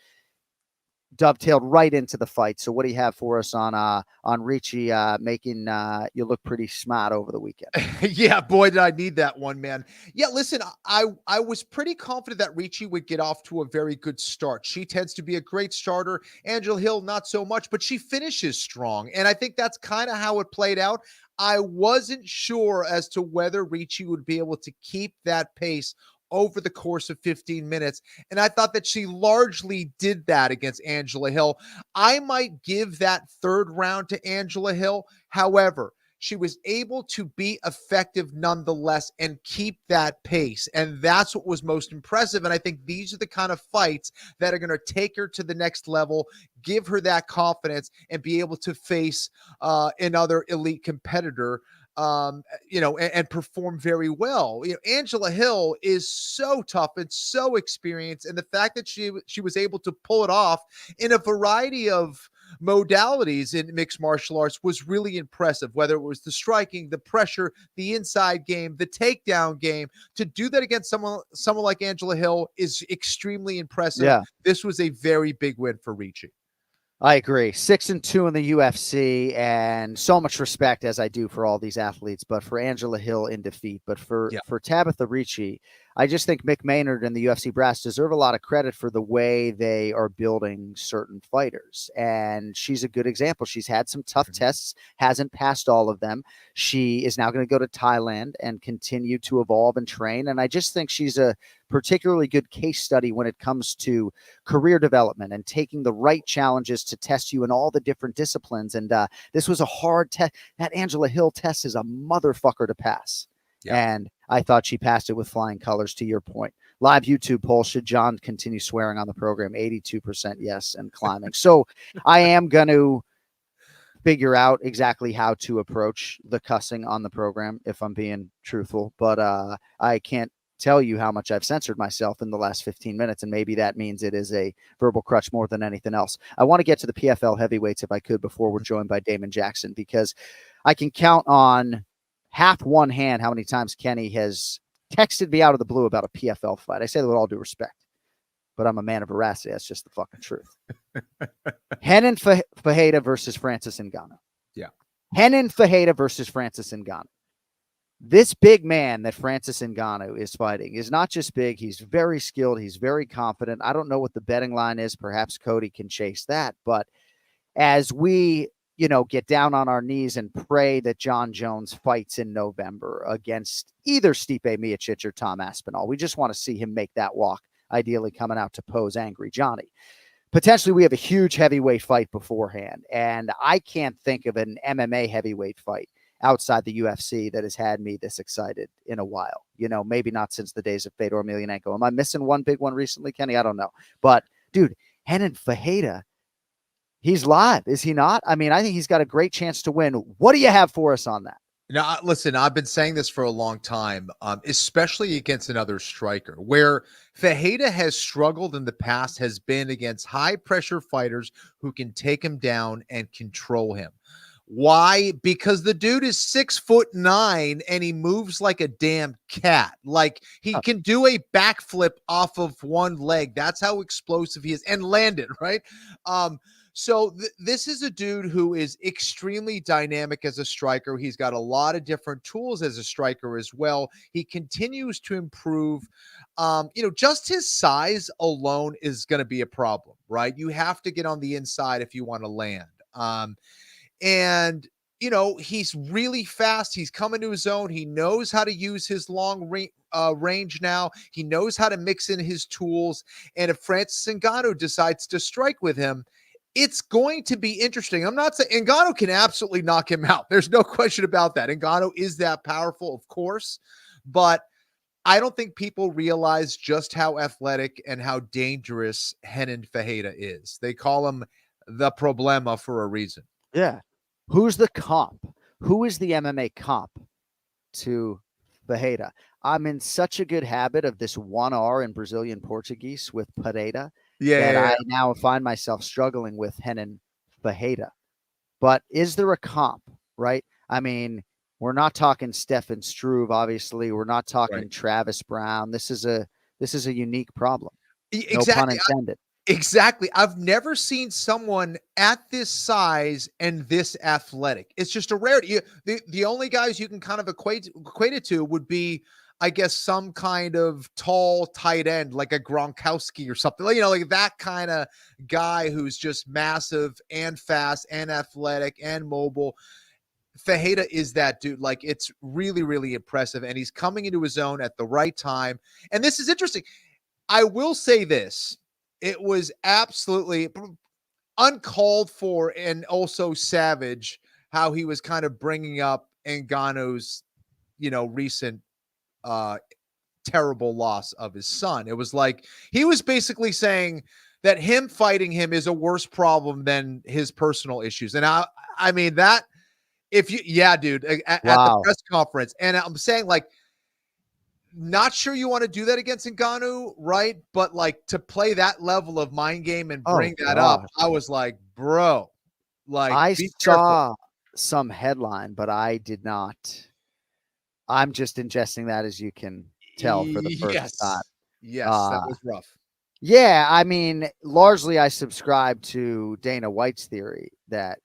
dovetailed right into the fight. So what do you have for us on Ricci making you look pretty smart over the weekend? Yeah, boy, did I need that one, man. Yeah, listen, I was pretty confident that Ricci would get off to a very good start. She tends to be a great starter. Angela Hill, not so much, but she finishes strong. And I think that's kind of how it played out. I wasn't sure as to whether Ricci would be able to keep that pace over the course of 15 minutes. And I thought that she largely did that against Angela Hill. I might give that third round to Angela Hill. However, she was able to be effective nonetheless and keep that pace. And that's what was most impressive. And I think these are the kind of fights that are going to take her to the next level, give her that confidence, and be able to face another elite competitor and perform very well. Angela Hill is so tough and so experienced. And the fact that she was able to pull it off in a variety of modalities in mixed martial arts was really impressive, whether it was the striking, the pressure, the inside game, the takedown game. To do that against someone like Angela Hill is extremely impressive. Yeah. This was a very big win for Ricci. I agree. 6-2 in the UFC, and so much respect as I do for all these athletes, but for Angela Hill in defeat. But for Tabitha Ricci, I just think Mick Maynard and the UFC brass deserve a lot of credit for the way they are building certain fighters. And she's a good example. She's had some tough tests, hasn't passed all of them. She is now going to go to Thailand and continue to evolve and train. And I just think she's a particularly good case study when it comes to career development and taking the right challenges to test you in all the different disciplines. And this was a hard test. That Angela Hill test is a motherfucker to pass. Yeah. And I thought she passed it with flying colors, to your point. Live YouTube poll, should John continue swearing on the program? 82% yes and climbing. So I am going to figure out exactly how to approach the cussing on the program, if I'm being truthful, but I can't tell you how much I've censored myself in the last 15 minutes, and maybe that means it is a verbal crutch more than anything else. I want to get to the PFL heavyweights if I could before we're joined by Damon Jackson, because I can count on half one hand how many times Kenny has texted me out of the blue about a PFL fight. I say that with all due respect, but I'm a man of veracity. That's just the fucking truth. Renan Fajeda versus Francis Ngannou. Yeah. Renan Fajeda versus Francis Ngannou. This big man that Francis Ngannou is fighting is not just big. He's very skilled. He's very confident. I don't know what the betting line is. Perhaps Cody can chase that. But as we, get down on our knees and pray that John Jones fights in November against either Stipe Miocic or Tom Aspinall, we just want to see him make that walk, ideally coming out to pose Angry Johnny. Potentially, we have a huge heavyweight fight beforehand. And I can't think of an MMA heavyweight fight outside the UFC that has had me this excited in a while. Maybe not since the days of Fedor Emelianenko. Am I missing one big one recently, Kenny? I don't know. But, dude, Renan Fajeda, he's live, is he not? I mean, I think he's got a great chance to win. What do you have for us on that? Now, listen, I've been saying this for a long time, especially against another striker. Where Fajeda has struggled in the past has been against high-pressure fighters who can take him down and control him. Why? Because the dude is 6'9" and he moves like a damn cat. Like he can do a backflip off of one leg. That's how explosive he is, and land it, right? So this is a dude who is extremely dynamic as a striker. He's got a lot of different tools as a striker as well. He continues to improve. Just his size alone is going to be a problem, right? You have to get on the inside if you want to land. And he's really fast. He's coming to his own. He knows how to use his long range now. He knows how to mix in his tools. And if Francis Ngannou decides to strike with him, it's going to be interesting. I'm not saying Ngannou can absolutely knock him out. There's no question about that. Ngannou is that powerful, of course, but I don't think people realize just how athletic and how dangerous Renan Fajeda is. They call him the problema for a reason. Yeah. Who's the comp? Who is the MMA comp to Fajeda? I'm in such a good habit of this 1R in Brazilian Portuguese with Pereira that I now find myself struggling with Renan Fajeda. But is there a comp, right? I mean, we're not talking Stefan Struve, obviously. We're not talking Travis Brown. This is a unique problem. Exactly. No pun intended. Exactly. I've never seen someone at this size and this athletic. It's just a rarity. The only guys you can kind of equate it to would be, I guess, some kind of tall tight end, like a Gronkowski or something, like that kind of guy who's just massive and fast and athletic and mobile. Fajeda is that dude. Like, it's really, really impressive. And he's coming into his own at the right time. And this is interesting. I will say this. It was absolutely uncalled for and also savage how he was kind of bringing up Ngannou's, recent terrible loss of his son. It was like he was basically saying that him fighting him is a worse problem than his personal issues. And I mean that if you, dude, at the press conference, and I'm saying, like, not sure you want to do that against Ngannou, right? But like to play that level of mind game and bring that up, I was like, bro, like I saw some headline, but I did not. I'm just ingesting that, as you can tell, for the first time. Yes, that was rough. Yeah, I mean, largely I subscribe to Dana White's theory that,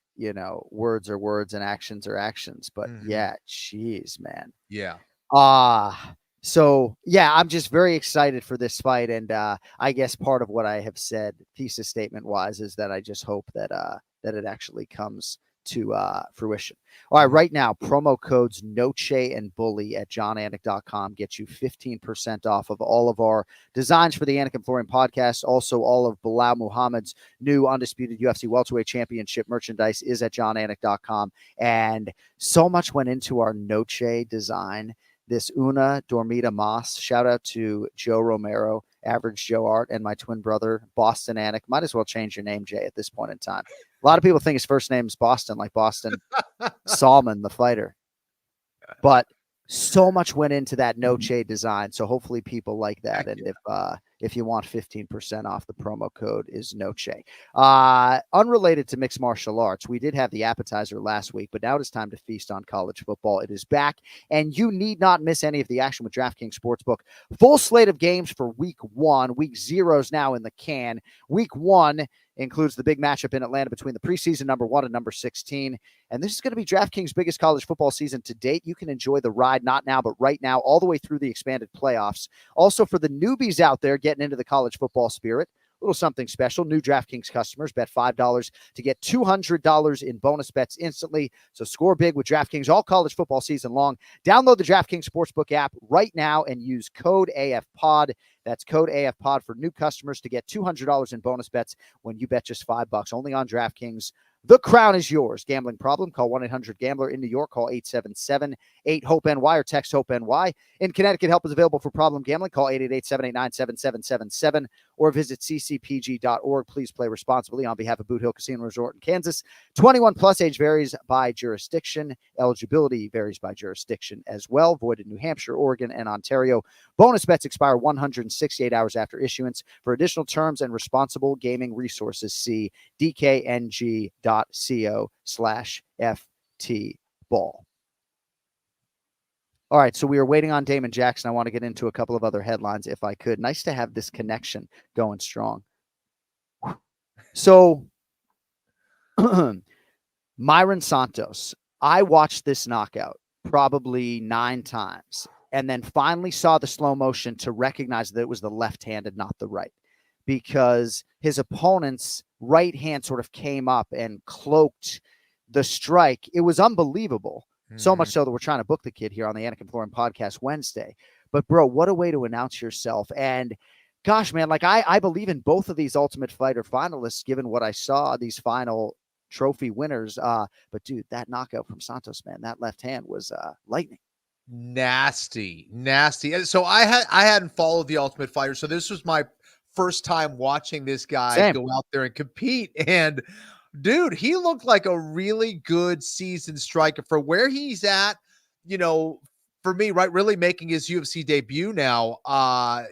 words are words and actions are actions. But yeah, geez, man. Yeah. So, yeah, I'm just very excited for this fight. And I guess part of what I have said thesis statement wise is that I just hope that it actually comes to fruition. All right, right now, promo codes Noche and Bully at johnanik.com get you 15% off of all of our designs for the Anik and Florian podcast. Also, all of Bilal Muhammad's new undisputed UFC welterweight championship merchandise is at johnanik.com. And so much went into our Noche design. This Una Dormida Mas, shout out to Joe Romero, Average Joe Art, and my twin brother, Boston Anik. Might as well change your name, Jay, at this point in time. A lot of people think his first name is Boston, like Boston Salmon, the fighter. But so much went into that Noche design. So hopefully people like that. And if you want 15% off, the promo code is Noche. Unrelated to mixed martial arts, we did have the appetizer last week, but now it is time to feast on college football. It is back, and you need not miss any of the action with DraftKings Sportsbook. Full slate of games for week 1. Week 0 is now in the can. Week 1 includes the big matchup in Atlanta between the preseason number 1 and number 16. And this is going to be DraftKings' biggest college football season to date. You can enjoy the ride, not now, but right now, all the way through the expanded playoffs. Also, for the newbies out there getting into the college football spirit, a little something special. New DraftKings customers bet $5 to get $200 in bonus bets instantly. So score big with DraftKings all college football season long. Download the DraftKings Sportsbook app right now and use code AFPOD. That's code AFPOD for new customers to get $200 in bonus bets when you bet just $5 only on DraftKings. The crown is yours. Gambling problem? Call 1-800-GAMBLER. In New York, call 877-8-HOPE-NY or text HOPE-NY. In Connecticut, help is available for problem gambling. Call 888-789-7777 or visit ccpg.org. Please play responsibly on behalf of Boot Hill Casino Resort in Kansas. 21 plus, age varies by jurisdiction. Eligibility varies by jurisdiction as well. Void in New Hampshire, Oregon, and Ontario. Bonus bets expire 168 hours after issuance. For additional terms and responsible gaming resources, see dkng.co/ftball. All right, so we are waiting on Damon Jackson. I want to get into a couple of other headlines if I could. Nice to have this connection going strong. So, Myron Santos, I watched this knockout probably 9 times and then finally saw the slow motion to recognize that it was the left hand and not the right, because his opponent's right hand sort of came up and cloaked the strike. It was unbelievable. So much so that we're trying to book the kid here on the Anik Florian podcast Wednesday. But bro, what a way to announce yourself. And gosh, man, like I believe in both of these Ultimate Fighter finalists, given what I saw, these final trophy winners. But dude, that knockout from Santos, man, that left hand was lightning. Nasty. And so I hadn't followed the Ultimate Fighter. So this was my first time watching this guy go out there and compete. And dude, he looked like a really good seasoned striker for where he's at, you know, for me, right? Really making his UFC debut now.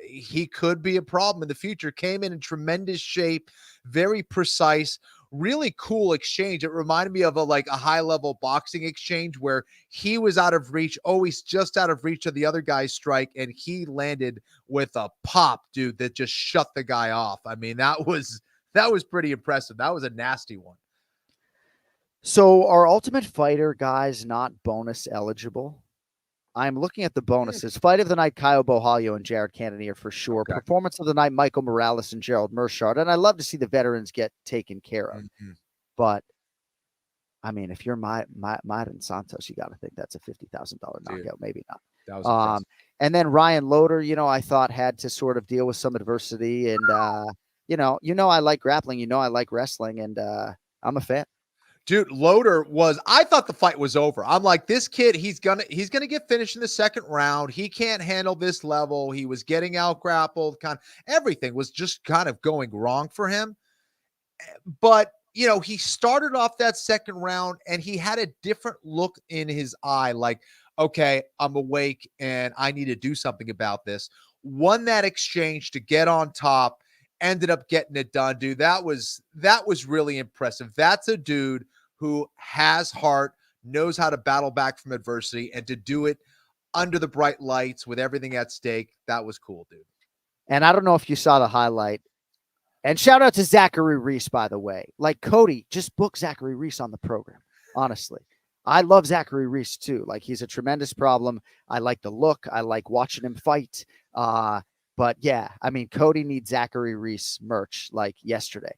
He could be a problem in the future. Came in tremendous shape, very precise, really cool exchange. It reminded me of a high level boxing exchange where he was out of reach, always just out of reach of the other guy's strike. And he landed with a pop, dude, that just shut the guy off. I mean, that was pretty impressive. That was a nasty one. So are Ultimate Fighter guys not bonus eligible? I'm looking at the bonuses. Fight of the night, Caio Borralho and Jared Cannonier for sure. Okay. Performance of the night, Michael Morales and Gerald Mershard. And I love to see the veterans get taken care of. Mm-hmm. But, I mean, if you're Myron Santos, you got to think that's a $50,000 knockout. Maybe not. That was and then Ryan Loder, you know, I thought had to sort of deal with some adversity. And, you know, I like grappling. You know, I like wrestling. And I'm a fan. Dude, Loder I thought the fight was over. I'm like, this kid, he's gonna get finished in the second round. He can't handle this level. He was getting out grappled. Everything was just kind of going wrong for him. But, you know, he started off that second round and he had a different look in his eye. Like, okay, I'm awake and I need to do something about this. Won that exchange to get on top. Ended up getting it done, dude. That was really impressive. That's a dude who has heart, knows how to battle back from adversity, and to do it under the bright lights with everything at stake. That was cool, dude. And I don't know if you saw the highlight. And shout out to Zachary Reese, by the way. Like, Cody, just book Zachary Reese on the program. Honestly, I love Zachary Reese too. Like, he's a tremendous problem. I like the look. I like watching him fight. But yeah, I mean, Cody needs Zachary Reese merch like yesterday.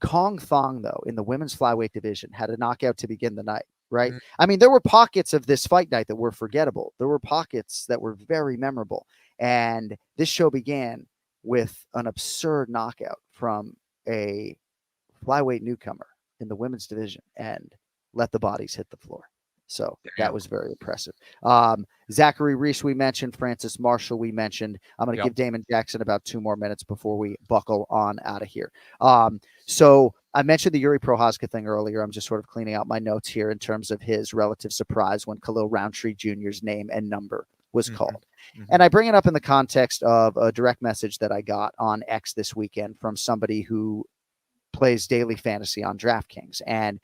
Kong Thong, though, in the women's flyweight division, had a knockout to begin the night, right? Mm-hmm. I mean, there were pockets of this fight night that were forgettable. There were pockets that were very memorable. And this show began with an absurd knockout from a flyweight newcomer in the women's division and let the bodies hit the floor. So that was very impressive. Zachary Reese, we mentioned. Francis Marshall, we mentioned. I'm going to give Damon Jackson about 2 more minutes before we buckle on out of here. So I mentioned the Yuri Prochazka thing earlier. I'm just sort of cleaning out my notes here in terms of his relative surprise when Khalil Roundtree Jr.'s name and number was called. And I bring it up in the context of a direct message that I got on X this weekend from somebody who plays daily fantasy on DraftKings. And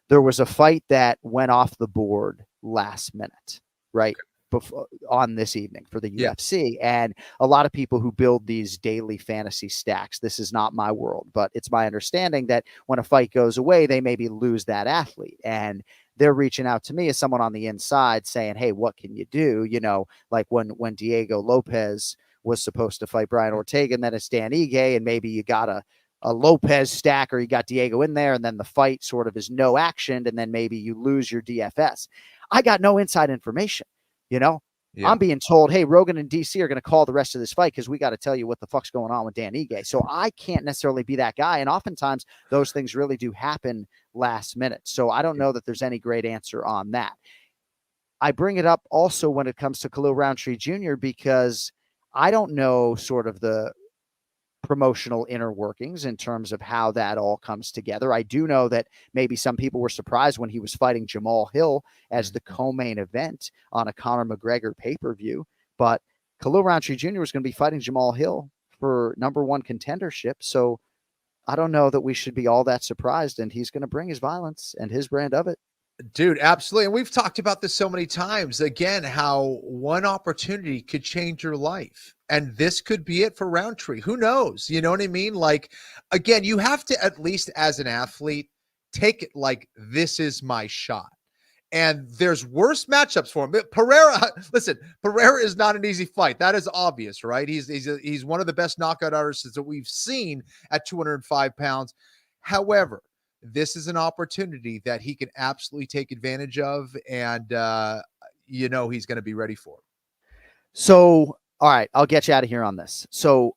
there was a fight that went off the board last minute, right? Before, on this evening for the UFC. And a lot of people who build these daily fantasy stacks, this is not my world, but it's my understanding that when a fight goes away, they maybe lose that athlete. And they're reaching out to me as someone on the inside saying, hey, what can you do? You know, like when Diego Lopez was supposed to fight Brian Ortega, and then it's Dan Ige, and maybe you got a Lopez stack, or you got Diego in there, and then the fight sort of is no action, and then maybe you lose your DFS. I got no inside information. You know, I'm being told, hey, Rogan and DC are going to call the rest of this fight because we got to tell you what the fuck's going on with Dan Ige. So I can't necessarily be that guy. And oftentimes those things really do happen last minute. So I don't know that there's any great answer on that. I bring it up also when it comes to Khalil Roundtree Jr. because I don't know sort of the promotional inner workings in terms of how that all comes together. I do know that maybe some people were surprised when he was fighting Jamal Hill as the co-main event on a Conor McGregor pay-per-view, but Khalil Roundtree Jr. was going to be fighting Jamal Hill for #1 contendership. So I don't know that we should be all that surprised, and he's going to bring his violence and his brand of it. Dude, absolutely. And we've talked about this so many times, again, how one opportunity could change your life. And this could be it for Roundtree. Who knows? You know what I mean? Like, again, you have to, at least as an athlete, take it like, this is my shot. And there's worse matchups for him. Pereira, listen, Pereira is not an easy fight. That is obvious, right? He's one of the best knockout artists that we've seen at 205 pounds. However, this is an opportunity that he can absolutely take advantage of, and he's going to be ready for it. So, all right, I'll get you out of here on this. So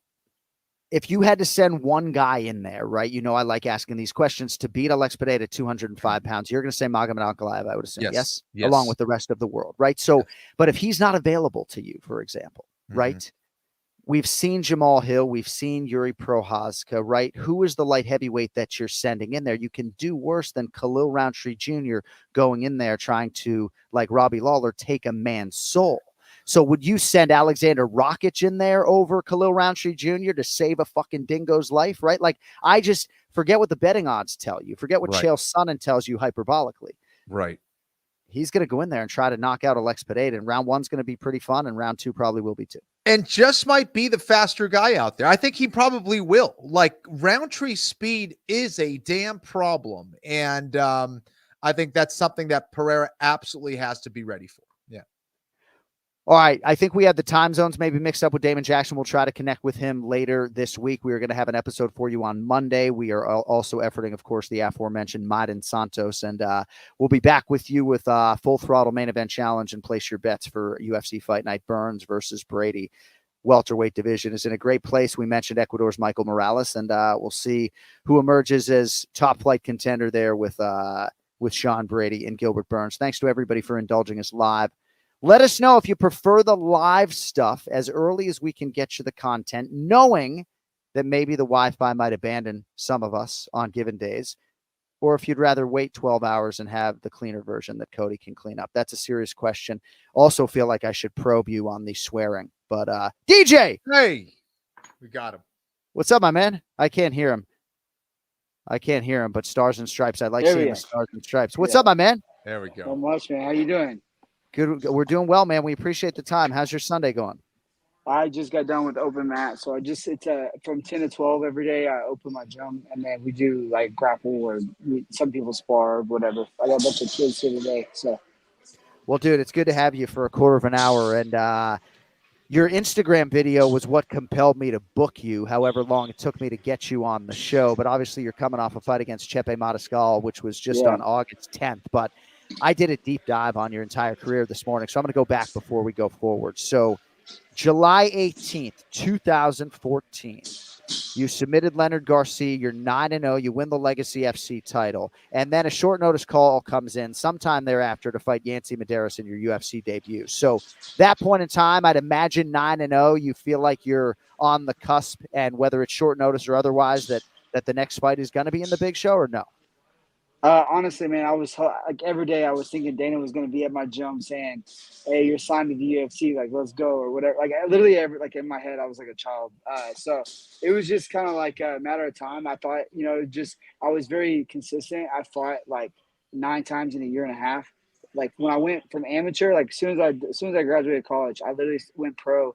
if you had to send one guy in there, right, I like asking these questions, to beat Alex Pereira at 205 pounds, you're going to say Magomed Ankalaev, I would assume, yes? Along with the rest of the world, right? So, but if he's not available to you, for example, right? We've seen Jamal Hill. We've seen Yuri Prochazka, right? Who is the light heavyweight that you're sending in there? You can do worse than Khalil Roundtree Jr. going in there trying to, like Robbie Lawler, take a man's soul. So would you send Alexander Rakic in there over Khalil Roundtree Jr. to save a fucking dingo's life, right? Like, I just forget what the betting odds tell you. Forget what Chael Sonnen tells you hyperbolically. Right. He's going to go in there and try to knock out Alex Pereira, and round 1's going to be pretty fun, and round 2 probably will be too. And just might be the faster guy out there. I think he probably will. Like, Roundtree's speed is a damn problem. And I think that's something that Pereira absolutely has to be ready for. Yeah. All right. I think we have the time zones maybe mixed up with Damon Jackson. We'll try to connect with him later this week. We are going to have an episode for you on Monday. We are also efforting, of course, the aforementioned Maiden Santos. And we'll be back with you with Full Throttle Main Event Challenge, and place your bets for UFC Fight Night. Burns versus Brady. Welterweight division is in a great place. We mentioned Ecuador's Michael Morales, and we'll see who emerges as top flight contender there with Sean Brady and Gilbert Burns. Thanks to everybody for indulging us live. Let us know if you prefer the live stuff as early as we can get you the content, knowing that maybe the Wi-Fi might abandon some of us on given days, or if you'd rather wait 12 hours and have the cleaner version that Cody can clean up. That's a serious question. Also feel like I should probe you on the swearing. But DJ! Hey! We got him. What's up, my man? I can't hear him. But Stars and Stripes. I like seeing the Stars and Stripes. What's up, my man? There we go. Not much, man. How you doing? Good. We're doing well, man. We appreciate the time. How's your Sunday going? I just got done with open mat, so it's from 10 to 12 every day. I open my gym, and then we do like grapple, or some people spar, or whatever. I got a bunch of kids here today, so. Well, dude, it's good to have you for a quarter of an hour, and your Instagram video was what compelled me to book you, however long it took me to get you on the show. But obviously you're coming off a fight against Chepe Mariscal, which was just on August 10th. But I did a deep dive on your entire career this morning, so I'm going to go back before we go forward. So July 18th, 2014, you submitted Leonard Garcia. You're 9-0. You win the Legacy FC title. And then a short notice call comes in sometime thereafter to fight Yancy Medeiros in your UFC debut. So that point in time, I'd imagine 9-0, you feel like you're on the cusp, and whether it's short notice or otherwise, that that the next fight is going to be in the big show, or no? Honestly, man, I was like every day I was thinking Dana was going to be at my gym saying, "Hey, you're signed to the UFC, like let's go," or whatever. Like I literally like in my head, I was like a child. So it was just kind of like a matter of time. I thought, just I was very consistent. I fought like 9 times in a year and a half. Like when I went from amateur, like as soon as I graduated college, I literally went pro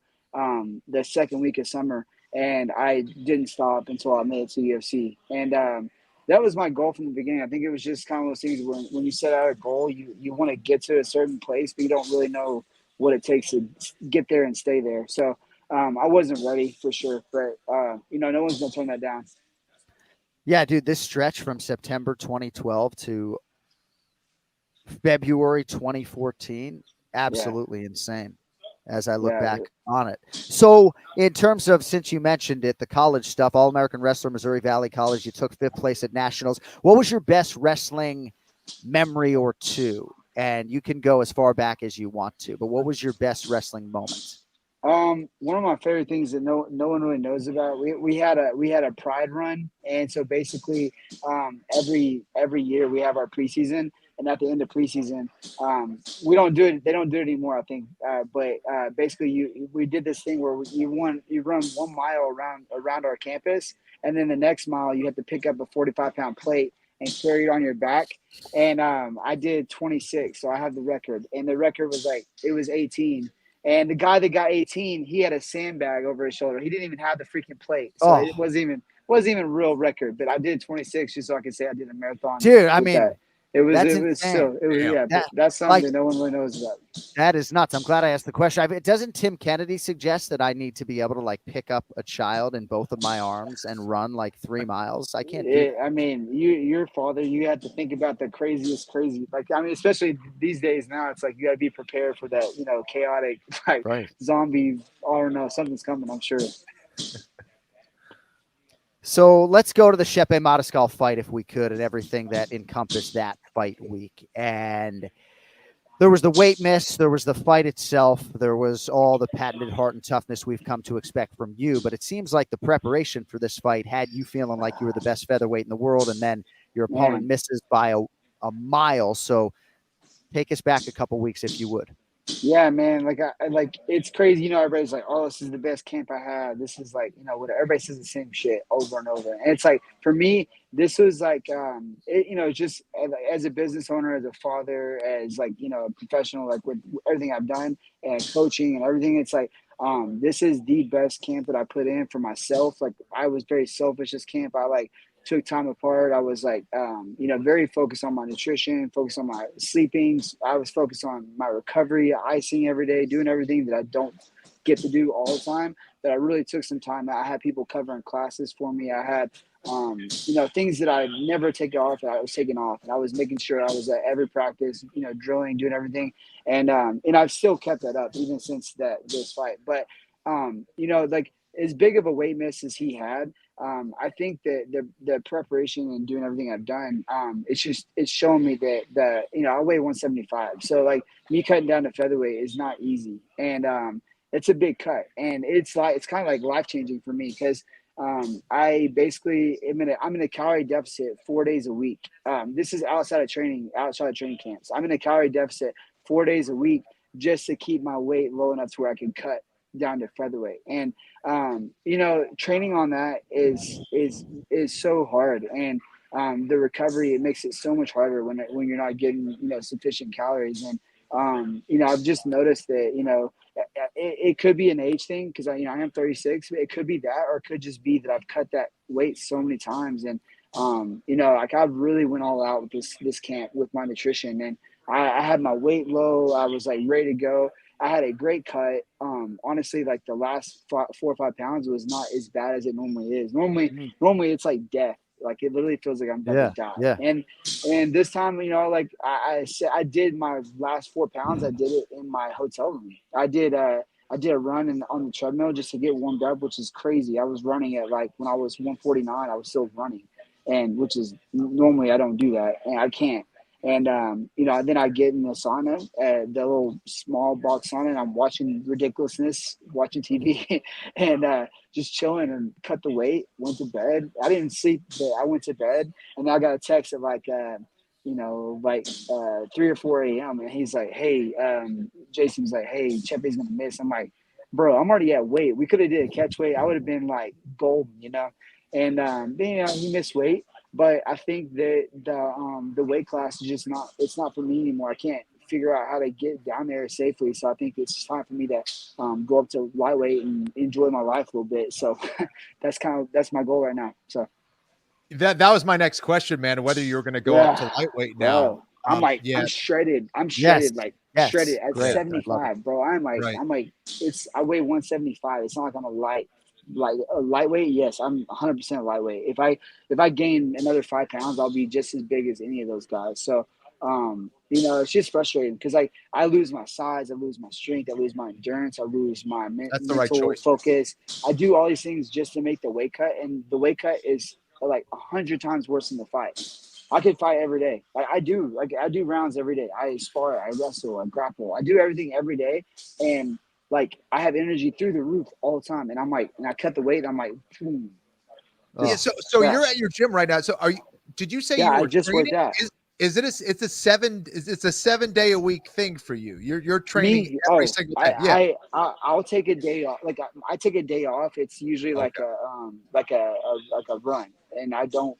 the second week of summer, and I didn't stop until I made it to UFC. And that was my goal from the beginning. I think it was just kind of those things when you set out a goal, you want to get to a certain place, but you don't really know what it takes to get there and stay there. So I wasn't ready for sure, but no one's gonna turn that down. Yeah, dude, this stretch from September 2012 to February 2014, absolutely insane as I look back on it. So in terms of, since you mentioned it, the college stuff, All-American wrestler, Missouri Valley College, you took 5th place at Nationals. What was your best wrestling memory or two? And you can go as far back as you want to, but what was your best wrestling moment? One of my favorite things that no one really knows about, we had a pride run. And so basically, every year we have our preseason, and at the end of preseason, we don't do it. They don't do it anymore, I think. But basically we did this thing where you run 1 mile around our campus. And then the next mile you have to pick up a 45-pound plate and carry it on your back. And, I did 26. So I have the record, and the record was it was 18. And the guy that got 18, he had a sandbag over his shoulder. He didn't even have the freaking plate. So it wasn't even a real record. But I did 26 just so I could say I did a marathon. Dude, I mean, that. That's something that no one really knows about. That is nuts. I'm glad I asked the question. Doesn't Tim Kennedy suggest that I need to be able to pick up a child in both of my arms and run 3 miles? I can't do it. I mean, your father, you have to think about the craziest crazy. Especially these days now, it's you got to be prepared for that, chaotic, zombie. I don't know, something's coming, I'm sure. So let's go to the Shepe Mariscal fight if we could, and everything that encompassed that fight week. And there was the weight miss, there was the fight itself, there was all the patented heart and toughness we've come to expect from you. But it seems like the preparation for this fight had you feeling like you were the best featherweight in the world, and then your opponent misses by a mile. So take us back a couple weeks if you would. Yeah, man. It's crazy. Everybody's like, "Oh, this is the best camp I had." This is what everybody says the same shit over and over. And it's for me, this was just as a business owner, as a father, as a professional, with everything I've done and coaching and everything. It's this is the best camp that I put in for myself. I was very selfish this camp. I took time apart. I was very focused on my nutrition, focused on my sleeping. I was focused on my recovery, icing every day, doing everything that I don't get to do all the time. But I really took some time. I had people covering classes for me. I had, things that I never take off. I was taking off, and I was making sure I was at every practice, drilling, doing everything. And I've still kept that up even since this fight. But, as big of a weight miss as he had, I think that the preparation and doing everything I've done, it's showing me that I weigh 175. So me cutting down to featherweight is not easy, and it's a big cut, and it's kind of life changing for me because I basically I'm in a calorie deficit 4 days a week. This is outside of training camps. I'm in a calorie deficit 4 days a week just to keep my weight low enough to where I can cut down to featherweight. And training on that is so hard, and the recovery, it makes it so much harder when you're not getting sufficient calories. And I've just noticed that it could be an age thing because I am 36. It could be that, or it could just be that I've cut that weight so many times. And I really went all out with this camp with my nutrition, and I had my weight low. I was ready to go. I had a great cut. Honestly, the last 4 or 5 pounds was not as bad as it normally is. Normally it's like death. It literally feels like I'm about to die. Yeah. And this time, I did my last 4 pounds. I did it in my hotel room. I did a run on the treadmill just to get warmed up, which is crazy. I was running at when I was 149, I was still running, and which is normally I don't do that, and I can't. And then I get in the sauna, the little small box sauna, and I'm watching ridiculousness, watching TV, and just chilling and cut the weight. Went to bed. I didn't sleep, but I went to bed, and I got a text at 3 or 4 a.m. And he's like, "Hey, Jason's like, hey, Chepe's gonna miss." I'm like, "Bro, I'm already at weight. We could have did a catch weight. I would have been like golden, And he missed weight, but I think that the weight class is just not. It's not for me anymore. I can't figure out how to get down there safely. So I think it's time for me to go up to lightweight and enjoy my life a little bit. So that's my goal right now. So that was my next question, man. Whether you're going to go up to lightweight now. Bro, I'm shredded. I'm shredded, shredded at Great. 75, bro. I weigh 175. It's not like I'm a lightweight. Yes, I'm 100% lightweight. If I gain another 5 pounds, I'll be just as big as any of those guys. So, it's just frustrating because I lose my size, I lose my strength, I lose my endurance, I lose my mental focus. I do all these things just to make the weight cut, and the weight cut is like 100 times worse than the fight. I could fight every day. I do rounds every day. I spar, I wrestle, I grapple. I do everything every day. And I have energy through the roof all the time. And and I cut the weight. And I'm like, boom. Yeah. So you're at your gym right now. So did you say you were I just training? worked out. It's a 7 day a week thing for you. You're training every single day. I'll take a day off. I take a day off. It's usually like a run. And I don't,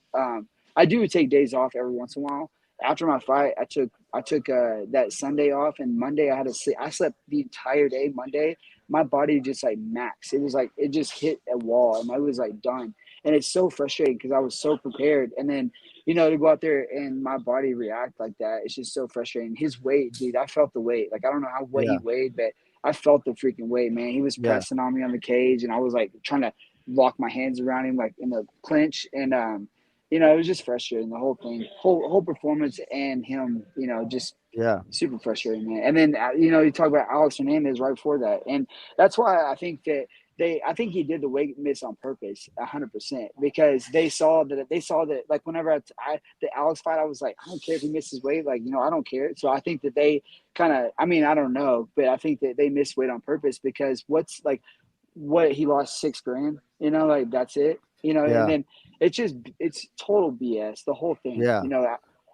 I do take days off every once in a while. After my fight, I took that Sunday off, and Monday I had to sleep. I slept the entire day. Monday, my body just maxed. It was it just hit a wall, and I was done. And it's so frustrating because I was so prepared, and then to go out there and my body react like that, it's just so frustrating. His weight, dude, I felt the weight. I don't know what he weighed, but I felt the freaking weight, man. He was pressing on me on the cage, and I was trying to lock my hands around him in a clinch, and it was just frustrating, the whole thing, whole performance, and him, just super frustrating, man. And then you talk about Alex Hernandez right before that, and that's why I think that I think he did the weight miss on purpose, 100%, because they saw that whenever the Alex fight, I was like, I don't care if he misses weight, I don't care. So I think that they kind of, I don't know, but I think that they missed weight on purpose because what he lost $6 grand, that's it, and then it's total BS, the whole thing,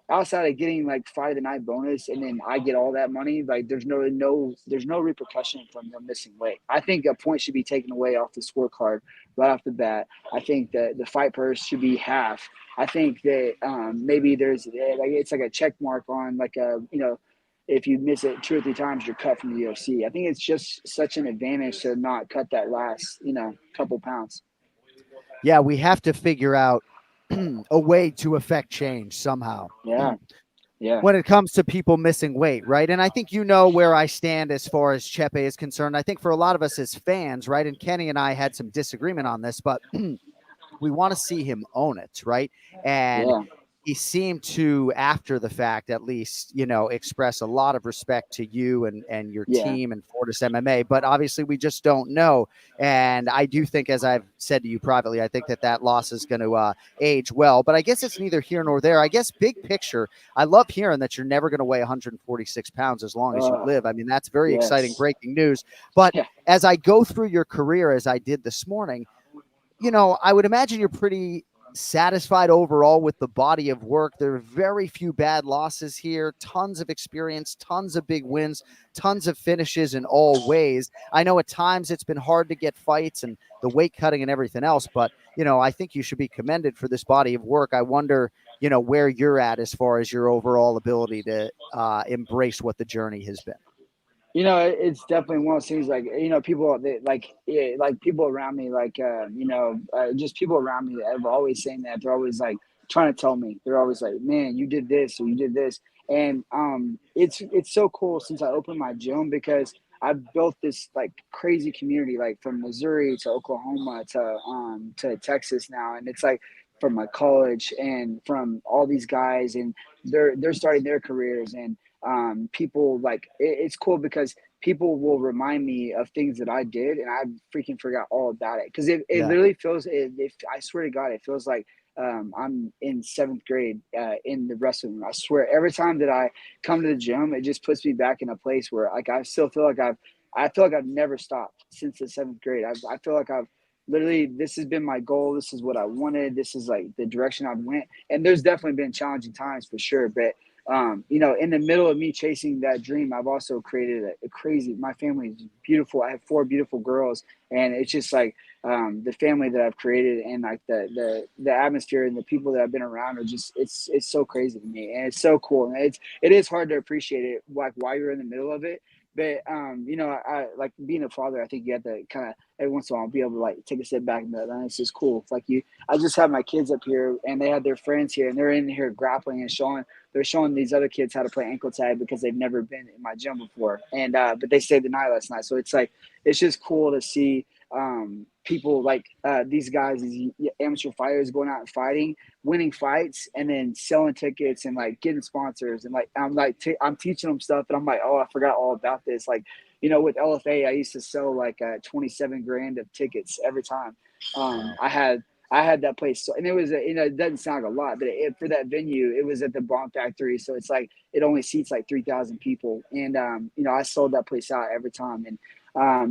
outside of getting fight of the night bonus, and then I get all that money, there's no repercussion from them missing weight. I think a point should be taken away off the scorecard right off the bat. I think that the fight purse should be half. I think that maybe there's it's a check mark on if you miss it 2 or 3 times, you're cut from the UFC. I think it's just such an advantage to not cut that last couple pounds. Yeah, we have to figure out a way to affect change somehow. Yeah. When it comes to people missing weight, right? And I think where I stand as far as Chepe is concerned. I think for a lot of us as fans, right? And Kenny and I had some disagreement on this, but we want to see him own it, right? And he seemed to, after the fact, at least, express a lot of respect to you and your team and Fortis MMA, but obviously we just don't know. And I do think, as I've said to you privately, I think that loss is going to age well, but I guess it's neither here nor there. I guess big picture, I love hearing that you're never going to weigh 146 pounds as long as you live. I mean, that's very exciting breaking news. But as I go through your career, as I did this morning, I would imagine you're pretty satisfied overall with the body of work. There are very few bad losses here, tons of experience, tons of big wins, tons of finishes in all ways. I know at times it's been hard to get fights and the weight cutting and everything else, but I think you should be commended for this body of work. I wonder where you're at as far as your overall ability to embrace what the journey has been. It's definitely one of those things people people around me, just people around me that are always saying that. They're always trying to tell me. They're always like, man, you did this or you did this. And it's so cool since I opened my gym because I've built this crazy community, from Missouri to Oklahoma to Texas now. And it's from my college and from all these guys, and they're starting their careers, and people it's cool because people will remind me of things that I did and I freaking forgot all about it, because it literally feels, if I swear to God, it feels like I'm in 7th grade in the wrestling room. I swear, every time that I come to the gym, it just puts me back in a place where like I still feel like I've never stopped since the 7th grade. I feel like I've literally, this has been my goal. This is what I wanted. This is like the direction I've went. And there's definitely been challenging times for sure. But, in the middle of me chasing that dream, I've also created a crazy, my family is beautiful. I have 4 beautiful girls, and it's just like the family that I've created and like the atmosphere and the people that I've been around are just, it's so crazy to me. And it's so cool. And it is hard to appreciate it, like while you're in the middle of it. But, I like being a father, I think you have to kind of every once in a while be able to like take a step back and be like, it's just cool. It's like I just have my kids up here and they had their friends here and they're in here grappling and they're showing these other kids how to play ankle tag because they've never been in my gym before. And, but they stayed the night last night. So it's like, it's just cool to see people like these guys, these amateur fighters going out and fighting, winning fights, and then selling tickets and like getting sponsors. And like I'm teaching them stuff, and I'm like, oh, I forgot all about this. Like, with LFA, I used to sell like 27 grand of tickets every time. I had that place, so, and it was it doesn't sound like a lot, but for that venue, it was at the Bomb Factory, so it's like it only seats like 3,000 people, and I sold that place out every time. And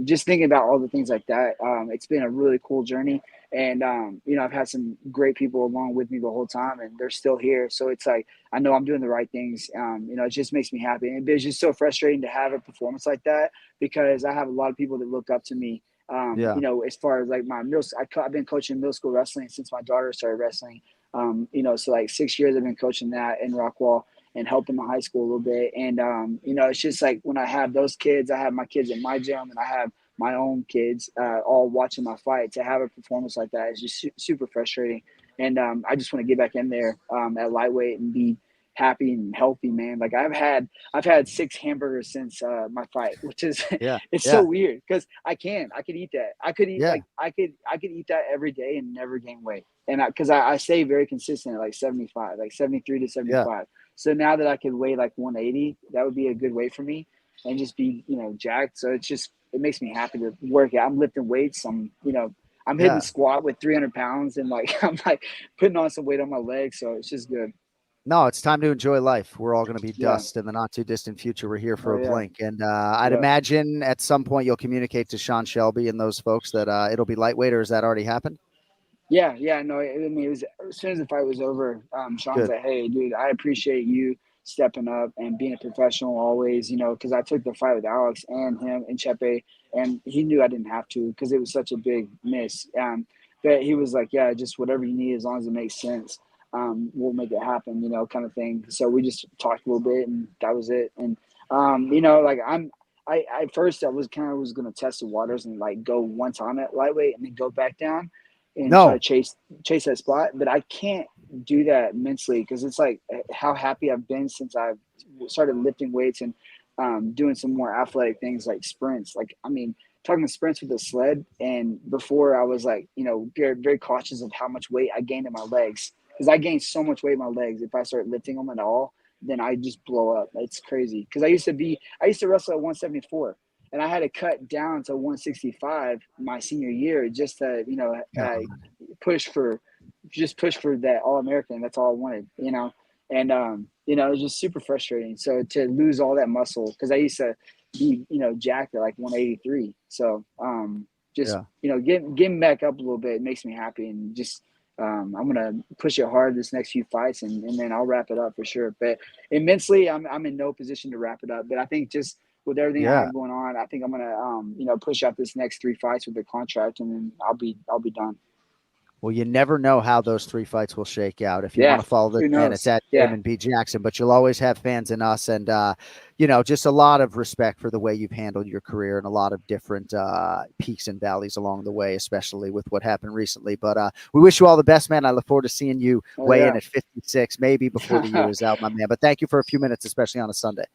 just thinking about all the things like that, it's been a really cool journey. And, I've had some great people along with me the whole time, and they're still here. So it's like, I know I'm doing the right things. It just makes me happy. And it's just so frustrating to have a performance like that because I have a lot of people that look up to me. As far as like I've been coaching middle school wrestling since my daughter started wrestling. So like 6 years I've been coaching that in Rockwall and helping the high school a little bit. And, it's just like when I have those kids, I have my kids in my gym and I have my own kids all watching my fight. To have a performance like that is just super frustrating. And I just want to get back in there at lightweight and be happy and healthy, man. Like I've had 6 hamburgers since my fight, which is so weird because I could eat that. I could eat I could eat that every day and never gain weight. And because I stay very consistent at like 75, like 73 to 75. Yeah. So now that I could weigh like 180, that would be a good weight for me and just be, jacked. So it makes me happy to work out. I'm lifting weights. I'm hitting squat with 300 pounds and like, I'm like putting on some weight on my legs. So it's just good. No, it's time to enjoy life. We're all going to be dust in the not too distant future. We're here for a blink. And I'd imagine at some point you'll communicate to Sean Shelby and those folks that it'll be lightweight, or has that already happened? Yeah. No, I mean, it was as soon as the fight was over, Sean's like, hey, dude, I appreciate you stepping up and being a professional always, because I took the fight with Alex and him and Chepe, and he knew I didn't have to because it was such a big miss. But he was like, yeah, just whatever you need, as long as it makes sense. We'll make it happen, kind of thing. So we just talked a little bit and that was it. And, like I first I was going to test the waters and like go one time at lightweight and then go back down and try to chase that spot. But I can't do that mentally because it's like how happy I've been since I've started lifting weights and doing some more athletic things like sprints. Like, I mean, talking sprints with a sled. And before I was like, very, very cautious of how much weight I gained in my legs. Because I gained so much weight in my legs. If I start lifting them at all, then I just blow up. It's crazy. Because I used to wrestle at 174, and I had to cut down to 165 my senior year just to, push for that All-American. That's all I wanted, And it was just super frustrating. So to lose all that muscle, because I used to be, jacked at like 183. So getting back up a little bit makes me happy, and just. I'm going to push it hard this next few fights and then I'll wrap it up for sure. But immensely, I'm in no position to wrap it up. But I think just with everything I have going on, I think I'm going to, push out this next 3 fights with the contract, and then I'll be done. Well, you never know how those 3 fights will shake out. If you want to follow the man, it's at Damon B. Jackson, but you'll always have fans in us, and, just a lot of respect for the way you've handled your career and a lot of different peaks and valleys along the way, especially with what happened recently. But we wish you all the best, man. I look forward to seeing you weigh in at 56, maybe before the year is out, my man. But thank you for a few minutes, especially on a Sunday.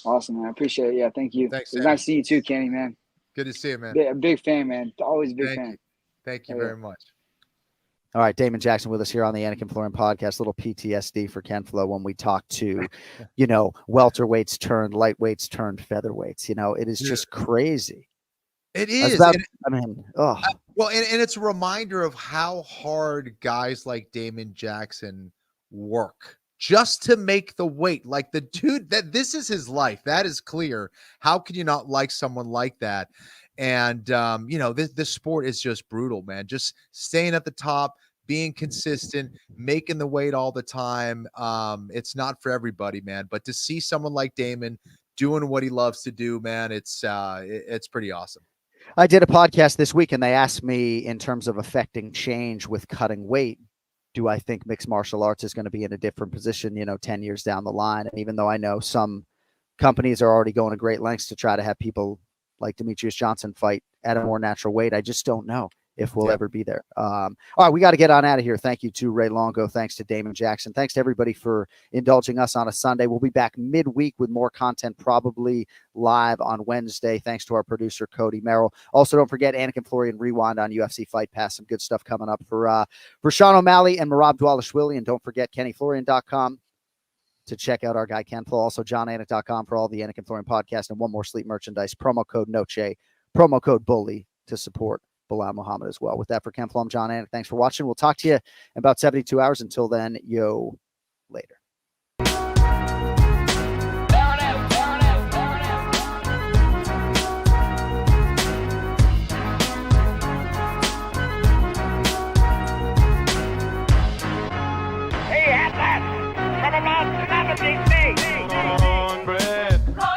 Awesome, man. I appreciate it. Yeah, thank you. Thanks, it was nice to see you too, Kenny, man. Good to see you, man. A big fan, man. Always a big fan. Thank you very much. All right, Damon Jackson with us here on the Anik Florian podcast. Little PTSD for Ken Flo when we talk to, welterweights turned lightweights turned featherweights. It is just crazy. It is. Well, and it's a reminder of how hard guys like Damon Jackson work just to make the weight. Like the dude, that this is his life. That is clear. How can you not like someone like that? And this sport is just brutal, man. Just staying at the top, being consistent, making the weight all the time. It's not for everybody, man. But to see someone like Damon doing what he loves to do, man, it's pretty awesome. I did a podcast this week and they asked me, in terms of affecting change with cutting weight, do I think mixed martial arts is going to be in a different position, 10 years down the line? And even though I know some companies are already going to great lengths to try to have people like Demetrius Johnson fight at a more natural weight, I just don't know if we'll ever be there. All right, we got to get on out of here. Thank you to Ray Longo. Thanks to Damon Jackson. Thanks to everybody for indulging us on a Sunday. We'll be back midweek with more content, probably live on Wednesday. Thanks to our producer, Cody Merrill. Also, don't forget Anik and Florian Rewind on UFC Fight Pass. Some good stuff coming up for Sean O'Malley and Merab Dwalishvili. And don't forget KennyFlorian.com to check out our guy Ken Flo. Also, JohnAnik.com for all the Anik and Florian podcast and one more sleep merchandise. Promo code Noche, promo code Bully to support Bilal Muhammad as well. With that, for Ken Flo, I'm John Anik. Thanks for watching. We'll talk to you in about 72 hours. Until then, later.